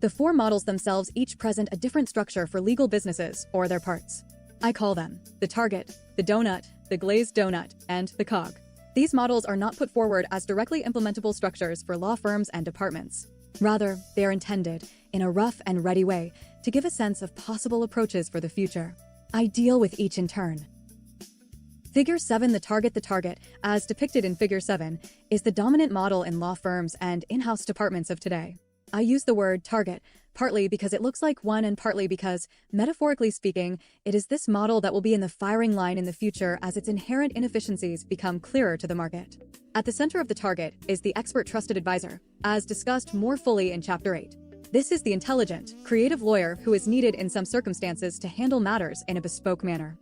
The 4 models themselves each present a different structure for legal businesses, or their parts. I call them the target, the donut, the glazed donut, and the cog. These models are not put forward as directly implementable structures for law firms and departments. Rather, they are intended, in a rough and ready way, to give a sense of possible approaches for the future. I deal with each in turn. Figure 7. The target, as depicted in Figure 7, is the dominant model in law firms and in-house departments of today. I use the word target, partly because it looks like one and partly because, metaphorically speaking, it is this model that will be in the firing line in the future as its inherent inefficiencies become clearer to the market. At the center of the target is the expert trusted advisor, as discussed more fully in Chapter 8. This is the intelligent, creative lawyer who is needed in some circumstances to handle matters in a bespoke manner.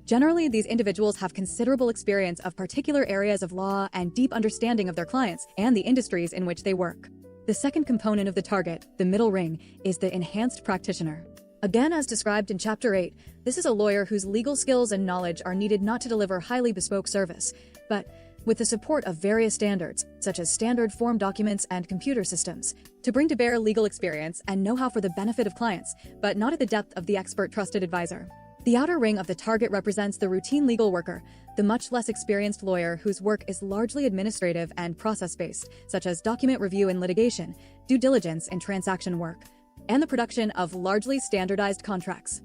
Generally, these individuals have considerable experience of particular areas of law and deep understanding of their clients and the industries in which they work. The second component of the target, the middle ring, is the enhanced practitioner. Again, as described in Chapter 8, this is a lawyer whose legal skills and knowledge are needed not to deliver highly bespoke service, but with the support of various standards, such as standard form documents and computer systems, to bring to bear legal experience and know-how for the benefit of clients, but not at the depth of the expert trusted advisor. The outer ring of the target represents the routine legal worker, the much less experienced lawyer whose work is largely administrative and process-based, such as document review in litigation, due diligence in transaction work, and the production of largely standardized contracts.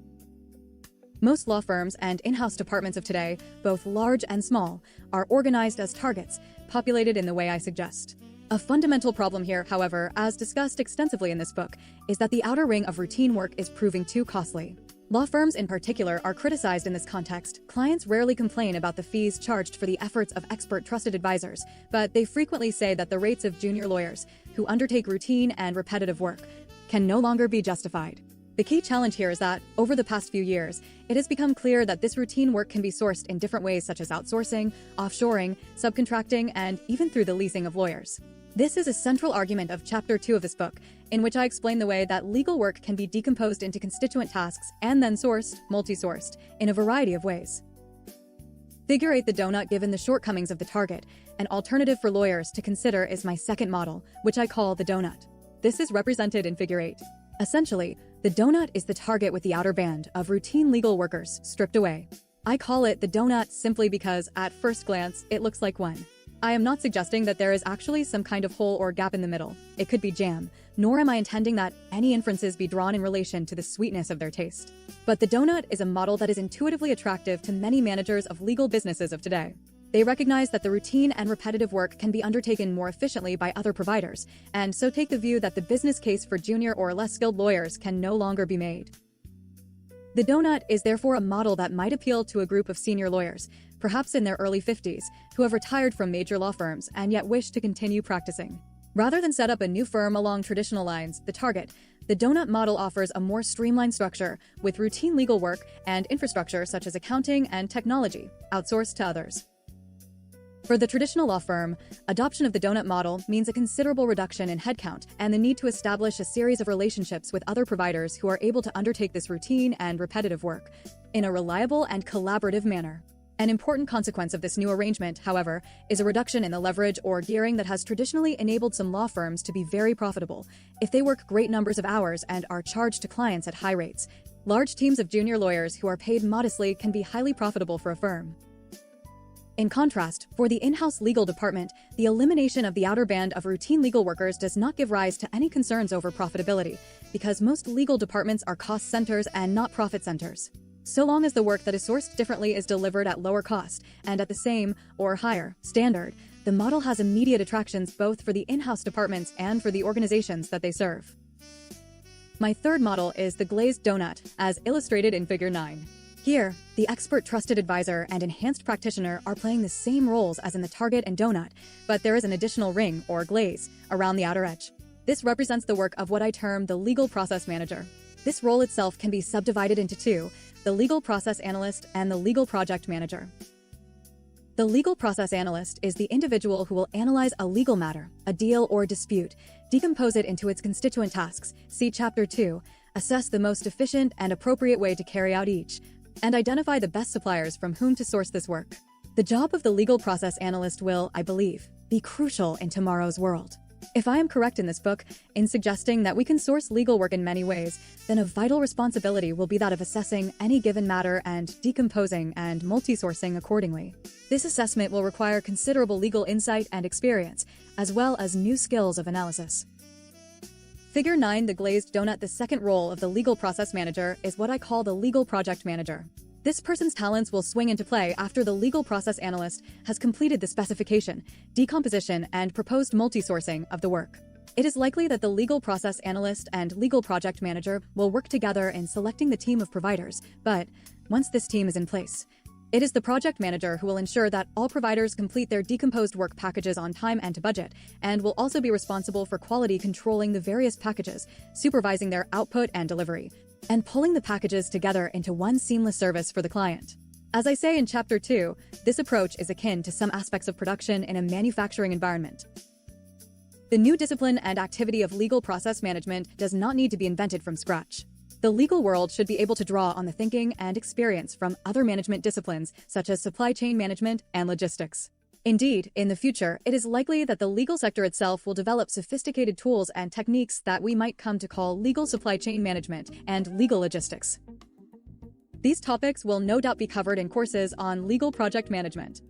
Most law firms and in-house departments of today, both large and small, are organized as targets, populated in the way I suggest. A fundamental problem here, however, as discussed extensively in this book, is that the outer ring of routine work is proving too costly. Law firms in particular are criticized in this context. Clients rarely complain about the fees charged for the efforts of expert trusted advisors, but they frequently say that the rates of junior lawyers, who undertake routine and repetitive work, can no longer be justified. The key challenge here is that, over the past few years, it has become clear that this routine work can be sourced in different ways such as outsourcing, offshoring, subcontracting, and even through the leasing of lawyers. This is a central argument of Chapter 2 of this book, in which I explain the way that legal work can be decomposed into constituent tasks and then sourced, multi-sourced, in a variety of ways. Figure 8, the donut. Given the shortcomings of the target, an alternative for lawyers to consider is my second model, which I call the donut. This is represented in Figure 8. Essentially, the donut is the target with the outer band of routine legal workers stripped away. I call it the donut simply because, at first glance, it looks like one. I am not suggesting that there is actually some kind of hole or gap in the middle. It could be jam, nor am I intending that any inferences be drawn in relation to the sweetness of their taste. But the donut is a model that is intuitively attractive to many managers of legal businesses of today. They recognize that the routine and repetitive work can be undertaken more efficiently by other providers, and so take the view that the business case for junior or less skilled lawyers can no longer be made. The donut is therefore a model that might appeal to a group of senior lawyers, perhaps in their early 50s, who have retired from major law firms and yet wish to continue practicing. Rather than set up a new firm along traditional lines, the donut model offers a more streamlined structure with routine legal work and infrastructure such as accounting and technology, outsourced to others. For the traditional law firm, adoption of the donut model means a considerable reduction in headcount and the need to establish a series of relationships with other providers who are able to undertake this routine and repetitive work in a reliable and collaborative manner. An important consequence of this new arrangement, however, is a reduction in the leverage or gearing that has traditionally enabled some law firms to be very profitable if they work great numbers of hours and are charged to clients at high rates. Large teams of junior lawyers who are paid modestly can be highly profitable for a firm. In contrast, for the in-house legal department, the elimination of the outer band of routine legal workers does not give rise to any concerns over profitability, because most legal departments are cost centers and not profit centers. So long as the work that is sourced differently is delivered at lower cost and at the same, or higher, standard, the model has immediate attractions both for the in-house departments and for the organizations that they serve. My third model is the glazed donut, as illustrated in Figure 9. Here, the expert trusted advisor and enhanced practitioner are playing the same roles as in the target and donut, but there is an additional ring, or glaze, around the outer edge. This represents the work of what I term the legal process manager. This role itself can be subdivided into two: the legal process analyst and the legal project manager. The legal process analyst is the individual who will analyze a legal matter, a deal or dispute, decompose it into its constituent tasks, see Chapter 2, assess the most efficient and appropriate way to carry out each, and identify the best suppliers from whom to source this work. The job of the legal process analyst will, I believe, be crucial in tomorrow's world. If I am correct in this book, in suggesting that we can source legal work in many ways, then a vital responsibility will be that of assessing any given matter and decomposing and multi-sourcing accordingly. This assessment will require considerable legal insight and experience, as well as new skills of analysis. Figure 9, the glazed donut. The second role of the legal process manager is what I call the legal project manager. This person's talents will swing into play after the legal process analyst has completed the specification, decomposition, and proposed multi-sourcing of the work. It is likely that the legal process analyst and legal project manager will work together in selecting the team of providers, but once this team is in place, It is the project manager who will ensure that all providers complete their decomposed work packages on time and to budget, and will also be responsible for quality controlling the various packages, supervising their output and delivery, and pulling the packages together into one seamless service for the client. As I say in Chapter 2, this approach is akin to some aspects of production in a manufacturing environment. The new discipline and activity of legal process management does not need to be invented from scratch. The legal world should be able to draw on the thinking and experience from other management disciplines such as supply chain management and logistics. Indeed, in the future, it is likely that the legal sector itself will develop sophisticated tools and techniques that we might come to call legal supply chain management and legal logistics. These topics will no doubt be covered in courses on legal project management.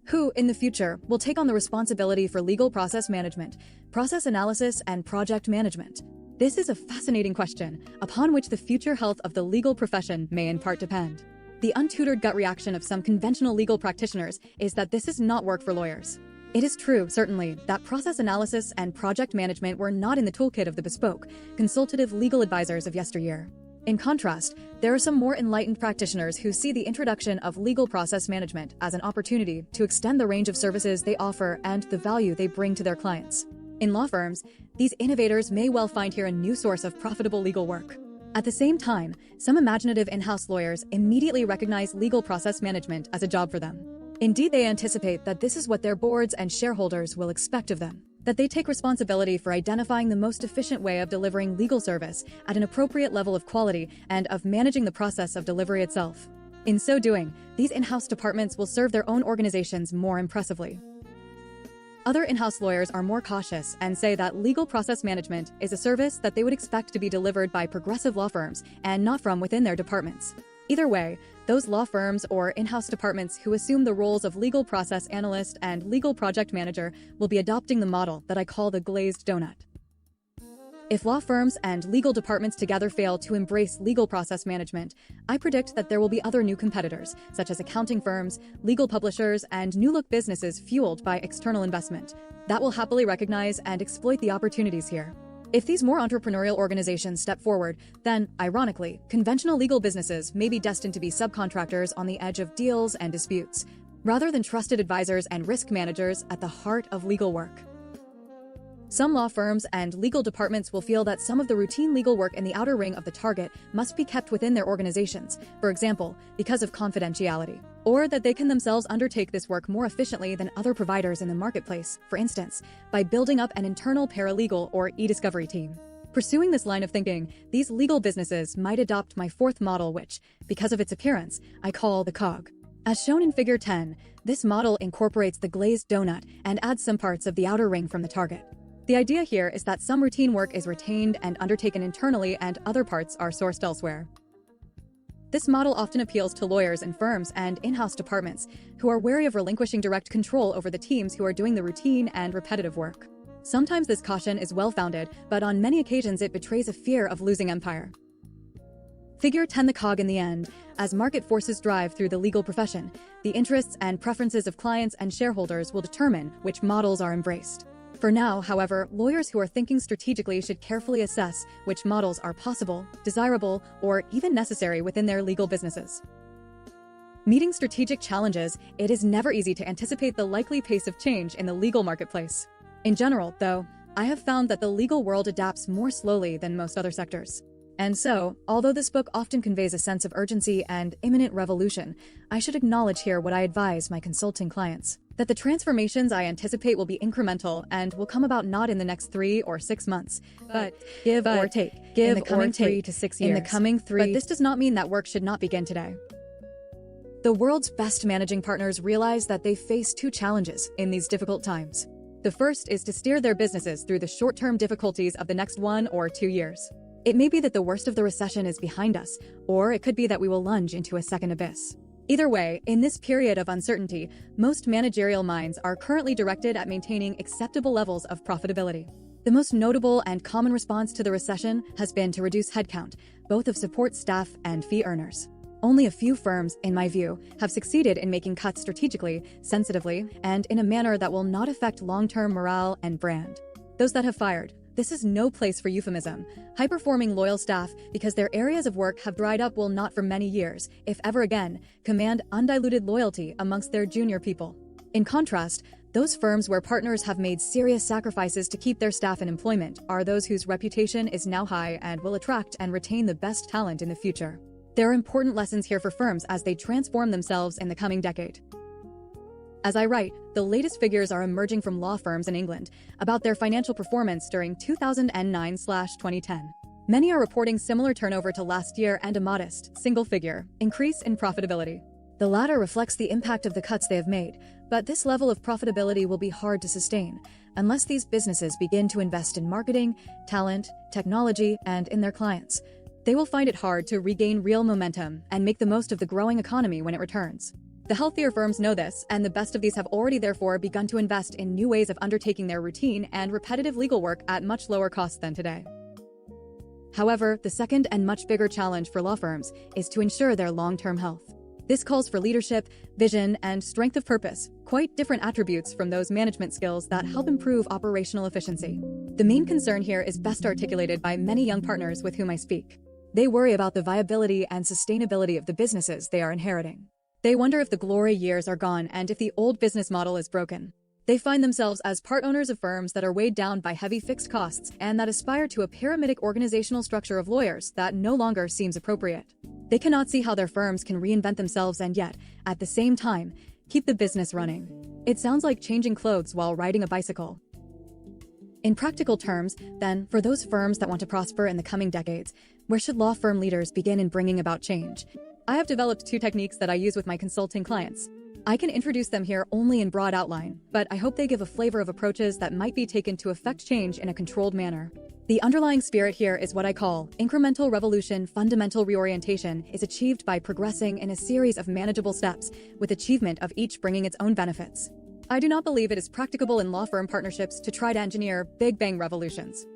Who, in the future, will take on the responsibility for legal process management, process analysis, and project management? This is a fascinating question, upon which the future health of the legal profession may in part depend. The untutored gut reaction of some conventional legal practitioners is that this is not work for lawyers. It is true, certainly, that process analysis and project management were not in the toolkit of the bespoke, consultative legal advisors of yesteryear. In contrast, there are some more enlightened practitioners who see the introduction of legal process management as an opportunity to extend the range of services they offer and the value they bring to their clients. In law firms, these innovators may well find here a new source of profitable legal work. At the same time, some imaginative in-house lawyers immediately recognize legal process management as a job for them. Indeed, they anticipate that this is what their boards and shareholders will expect of them, that they take responsibility for identifying the most efficient way of delivering legal service at an appropriate level of quality and of managing the process of delivery itself. In so doing, these in-house departments will serve their own organizations more impressively. Other in-house lawyers are more cautious and say that legal process management is a service that they would expect to be delivered by progressive law firms and not from within their departments. Either way, those law firms or in-house departments who assume the roles of legal process analyst and legal project manager will be adopting the model that I call the glazed donut. If law firms and legal departments together fail to embrace legal process management, I predict that there will be other new competitors, such as accounting firms, legal publishers, and new-look businesses fueled by external investment, that will happily recognize and exploit the opportunities here. If these more entrepreneurial organizations step forward, then, ironically, conventional legal businesses may be destined to be subcontractors on the edge of deals and disputes, rather than trusted advisors and risk managers at the heart of legal work. Some law firms and legal departments will feel that some of the routine legal work in the outer ring of the target must be kept within their organizations, for example, because of confidentiality, or that they can themselves undertake this work more efficiently than other providers in the marketplace, for instance, by building up an internal paralegal or e-discovery team. Pursuing this line of thinking, these legal businesses might adopt my fourth model which, because of its appearance, I call the cog. As shown in Figure 10, this model incorporates the glazed donut and adds some parts of the outer ring from the target. The idea here is that some routine work is retained and undertaken internally and other parts are sourced elsewhere. This model often appeals to lawyers and firms and in-house departments who are wary of relinquishing direct control over the teams who are doing the routine and repetitive work. Sometimes this caution is well-founded, but on many occasions it betrays a fear of losing empire. Figure 10 the cog in the end. As market forces drive through the legal profession, the interests and preferences of clients and shareholders will determine which models are embraced. For now, however, lawyers who are thinking strategically should carefully assess which models are possible, desirable, or even necessary within their legal businesses. Meeting strategic challenges, it is never easy to anticipate the likely pace of change in the legal marketplace. In general, though, I have found that the legal world adapts more slowly than most other sectors. And so, although this book often conveys a sense of urgency and imminent revolution, I should acknowledge here what I advise my consulting clients. That the transformations I anticipate will be incremental and will come about not in the next 3 or 6 months, but give or take in the coming 3 to 6 years. But this does not mean that work should not begin today. The world's best managing partners realize that they face 2 challenges in these difficult times. The first is to steer their businesses through the short-term difficulties of the next 1 or 2 years. It may be that the worst of the recession is behind us, or it could be that we will lunge into a second abyss. Either way, in this period of uncertainty, most managerial minds are currently directed at maintaining acceptable levels of profitability. The most notable and common response to the recession has been to reduce headcount, both of support staff and fee earners. Only a few firms, in my view, have succeeded in making cuts strategically, sensitively, and in a manner that will not affect long-term morale and brand. Those that have fired, This is no place for euphemism. High-performing loyal staff, because their areas of work have dried up, will not for many years, if ever again, command undiluted loyalty amongst their junior people. In contrast, those firms where partners have made serious sacrifices to keep their staff in employment are those whose reputation is now high and will attract and retain the best talent in the future. There are important lessons here for firms as they transform themselves in the coming decade. As I write, the latest figures are emerging from law firms in England about their financial performance during 2009/2010. Many are reporting similar turnover to last year and a modest, single-figure, increase in profitability. The latter reflects the impact of the cuts they have made, but this level of profitability will be hard to sustain unless these businesses begin to invest in marketing, talent, technology, and in their clients. They will find it hard to regain real momentum and make the most of the growing economy when it returns. The healthier firms know this, and the best of these have already therefore begun to invest in new ways of undertaking their routine and repetitive legal work at much lower costs than today. However, the second and much bigger challenge for law firms is to ensure their long-term health. This calls for leadership, vision, and strength of purpose, quite different attributes from those management skills that help improve operational efficiency. The main concern here is best articulated by many young partners with whom I speak. They worry about the viability and sustainability of the businesses they are inheriting. They wonder if the glory years are gone and if the old business model is broken. They find themselves as part owners of firms that are weighed down by heavy fixed costs and that aspire to a pyramidic organizational structure of lawyers that no longer seems appropriate. They cannot see how their firms can reinvent themselves and yet, at the same time, keep the business running. It sounds like changing clothes while riding a bicycle. In practical terms, then, for those firms that want to prosper in the coming decades, where should law firm leaders begin in bringing about change? I have developed 2 techniques that I use with my consulting clients. I can introduce them here only in broad outline, but I hope they give a flavor of approaches that might be taken to effect change in a controlled manner. The underlying spirit here is what I call incremental revolution. Fundamental reorientation is achieved by progressing in a series of manageable steps, with achievement of each bringing its own benefits. I do not believe it is practicable in law firm partnerships to try to engineer big bang revolutions.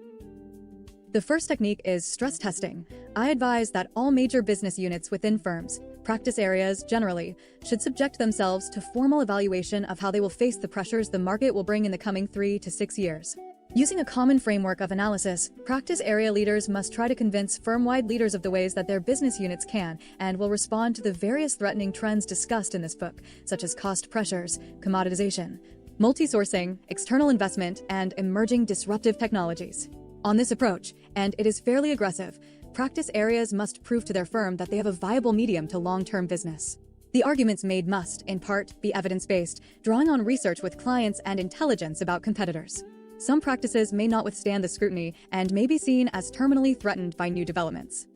The first technique is stress testing. I advise that all major business units within firms, practice areas generally, should subject themselves to formal evaluation of how they will face the pressures the market will bring in the coming 3 to 6 years. Using a common framework of analysis, practice area leaders must try to convince firm-wide leaders of the ways that their business units can and will respond to the various threatening trends discussed in this book, such as cost pressures, commoditization, multi-sourcing, external investment, and emerging disruptive technologies. On this approach, and it is fairly aggressive, practice areas must prove to their firm that they have a viable medium to long-term business. The arguments made must, in part, be evidence-based, drawing on research with clients and intelligence about competitors. Some practices may not withstand the scrutiny and may be seen as terminally threatened by new developments.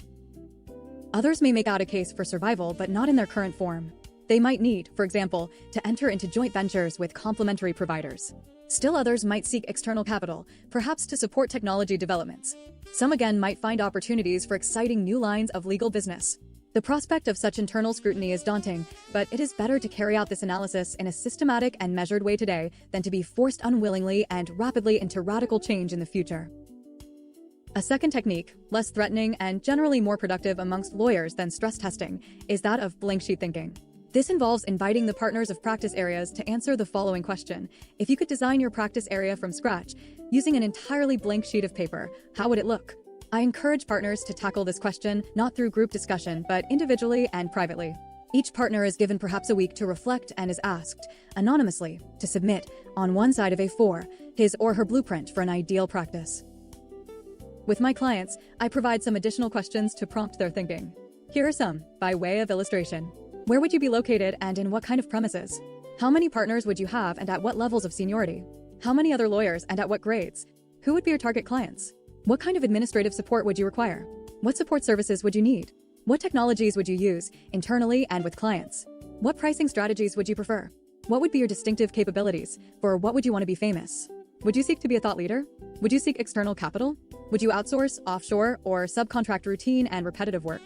Others may make out a case for survival, but not in their current form. They might need, for example, to enter into joint ventures with complementary providers. Still others might seek external capital, perhaps to support technology developments. Some again might find opportunities for exciting new lines of legal business. The prospect of such internal scrutiny is daunting, but it is better to carry out this analysis in a systematic and measured way today than to be forced unwillingly and rapidly into radical change in the future. A second technique, less threatening and generally more productive amongst lawyers than stress testing, is that of blank sheet thinking. This involves inviting the partners of practice areas to answer the following question. If you could design your practice area from scratch, using an entirely blank sheet of paper, how would it look? I encourage partners to tackle this question, not through group discussion, but individually and privately. Each partner is given perhaps a week to reflect and is asked, anonymously, to submit, on one side of A4, his or her blueprint for an ideal practice. With my clients, I provide some additional questions to prompt their thinking. Here are some, by way of illustration. Where would you be located and in what kind of premises? How many partners would you have and at what levels of seniority? How many other lawyers and at what grades? Who would be your target clients? What kind of administrative support would you require? What support services would you need? What technologies would you use, internally and with clients? What pricing strategies would you prefer? What would be your distinctive capabilities? For what would you want to be famous? Would you seek to be a thought leader? Would you seek external capital? Would you outsource, offshore, or subcontract routine and repetitive work?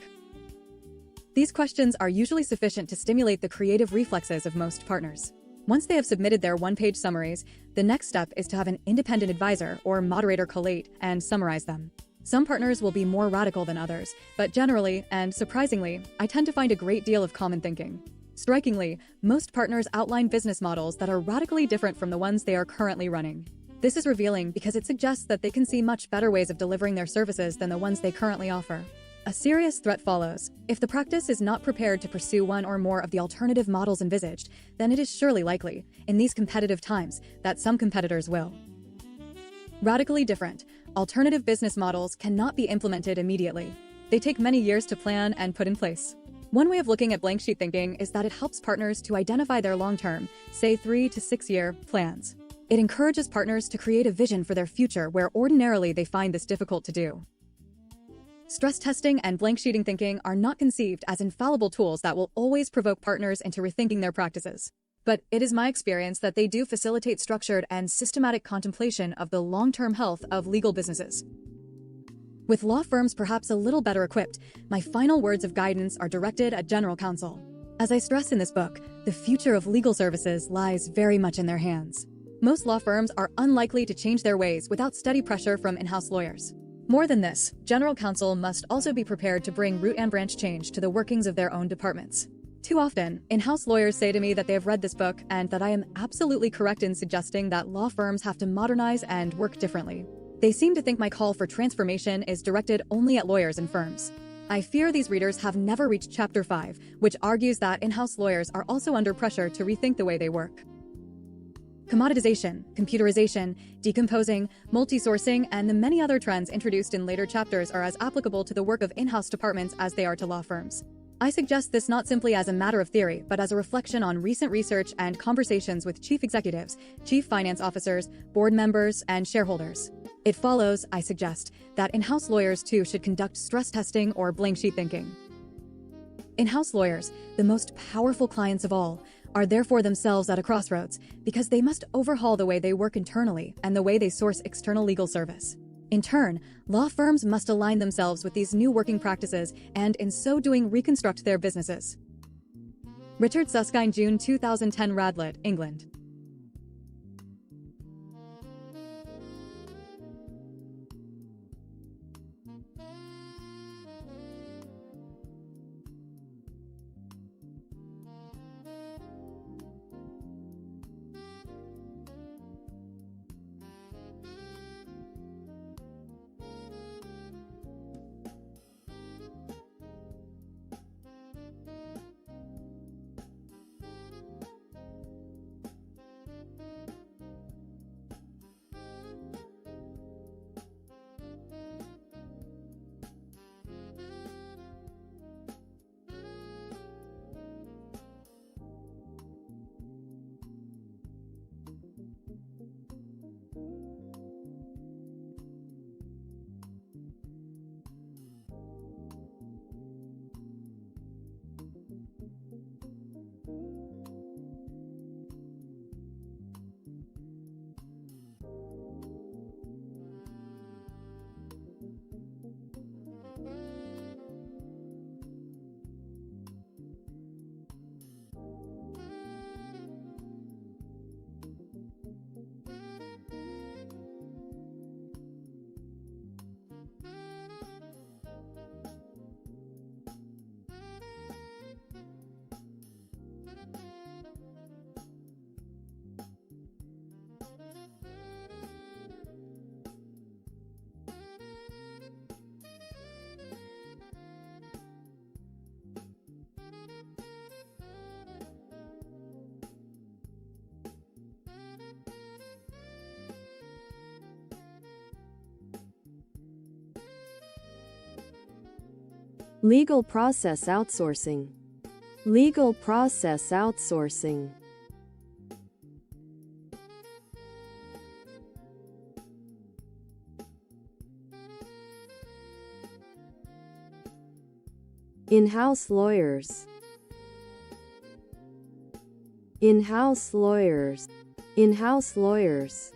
These questions are usually sufficient to stimulate the creative reflexes of most partners. Once they have submitted their one-page summaries, the next step is to have an independent advisor or moderator collate and summarize them. Some partners will be more radical than others, but generally, and surprisingly, I tend to find a great deal of common thinking. Strikingly, most partners outline business models that are radically different from the ones they are currently running. This is revealing because it suggests that they can see much better ways of delivering their services than the ones they currently offer. A serious threat follows. If the practice is not prepared to pursue one or more of the alternative models envisaged, then it is surely likely, in these competitive times, that some competitors will. Radically different, alternative business models cannot be implemented immediately. They take many years to plan and put in place. One way of looking at blank sheet thinking is that it helps partners to identify their long-term, say 3 to 6 year, plans. It encourages partners to create a vision for their future where ordinarily they find this difficult to do. Stress testing and blank sheeting thinking are not conceived as infallible tools that will always provoke partners into rethinking their practices. But it is my experience that they do facilitate structured and systematic contemplation of the long-term health of legal businesses. With law firms perhaps a little better equipped, my final words of guidance are directed at General Counsel. As I stress in this book, the future of legal services lies very much in their hands. Most law firms are unlikely to change their ways without steady pressure from in-house lawyers. More than this, General Counsel must also be prepared to bring root and branch change to the workings of their own departments. Too often, in-house lawyers say to me that they have read this book and that I am absolutely correct in suggesting that law firms have to modernize and work differently. They seem to think my call for transformation is directed only at lawyers and firms. I fear these readers have never reached Chapter 5, which argues that in-house lawyers are also under pressure to rethink the way they work. Commoditization, computerization, decomposing, multi-sourcing, and the many other trends introduced in later chapters are as applicable to the work of in-house departments as they are to law firms. I suggest this not simply as a matter of theory, but as a reflection on recent research and conversations with chief executives, chief finance officers, board members, and shareholders. It follows, I suggest, that in-house lawyers too should conduct stress testing or blank sheet thinking. In-house lawyers, the most powerful clients of all, are therefore themselves at a crossroads because they must overhaul the way they work internally and the way they source external legal service. In turn, law firms must align themselves with these new working practices and, in so doing, reconstruct their businesses. Richard Susskind, June 2010, Radlett, England. Legal process outsourcing. Legal process outsourcing. In-house lawyers. In-house lawyers. In-house lawyers.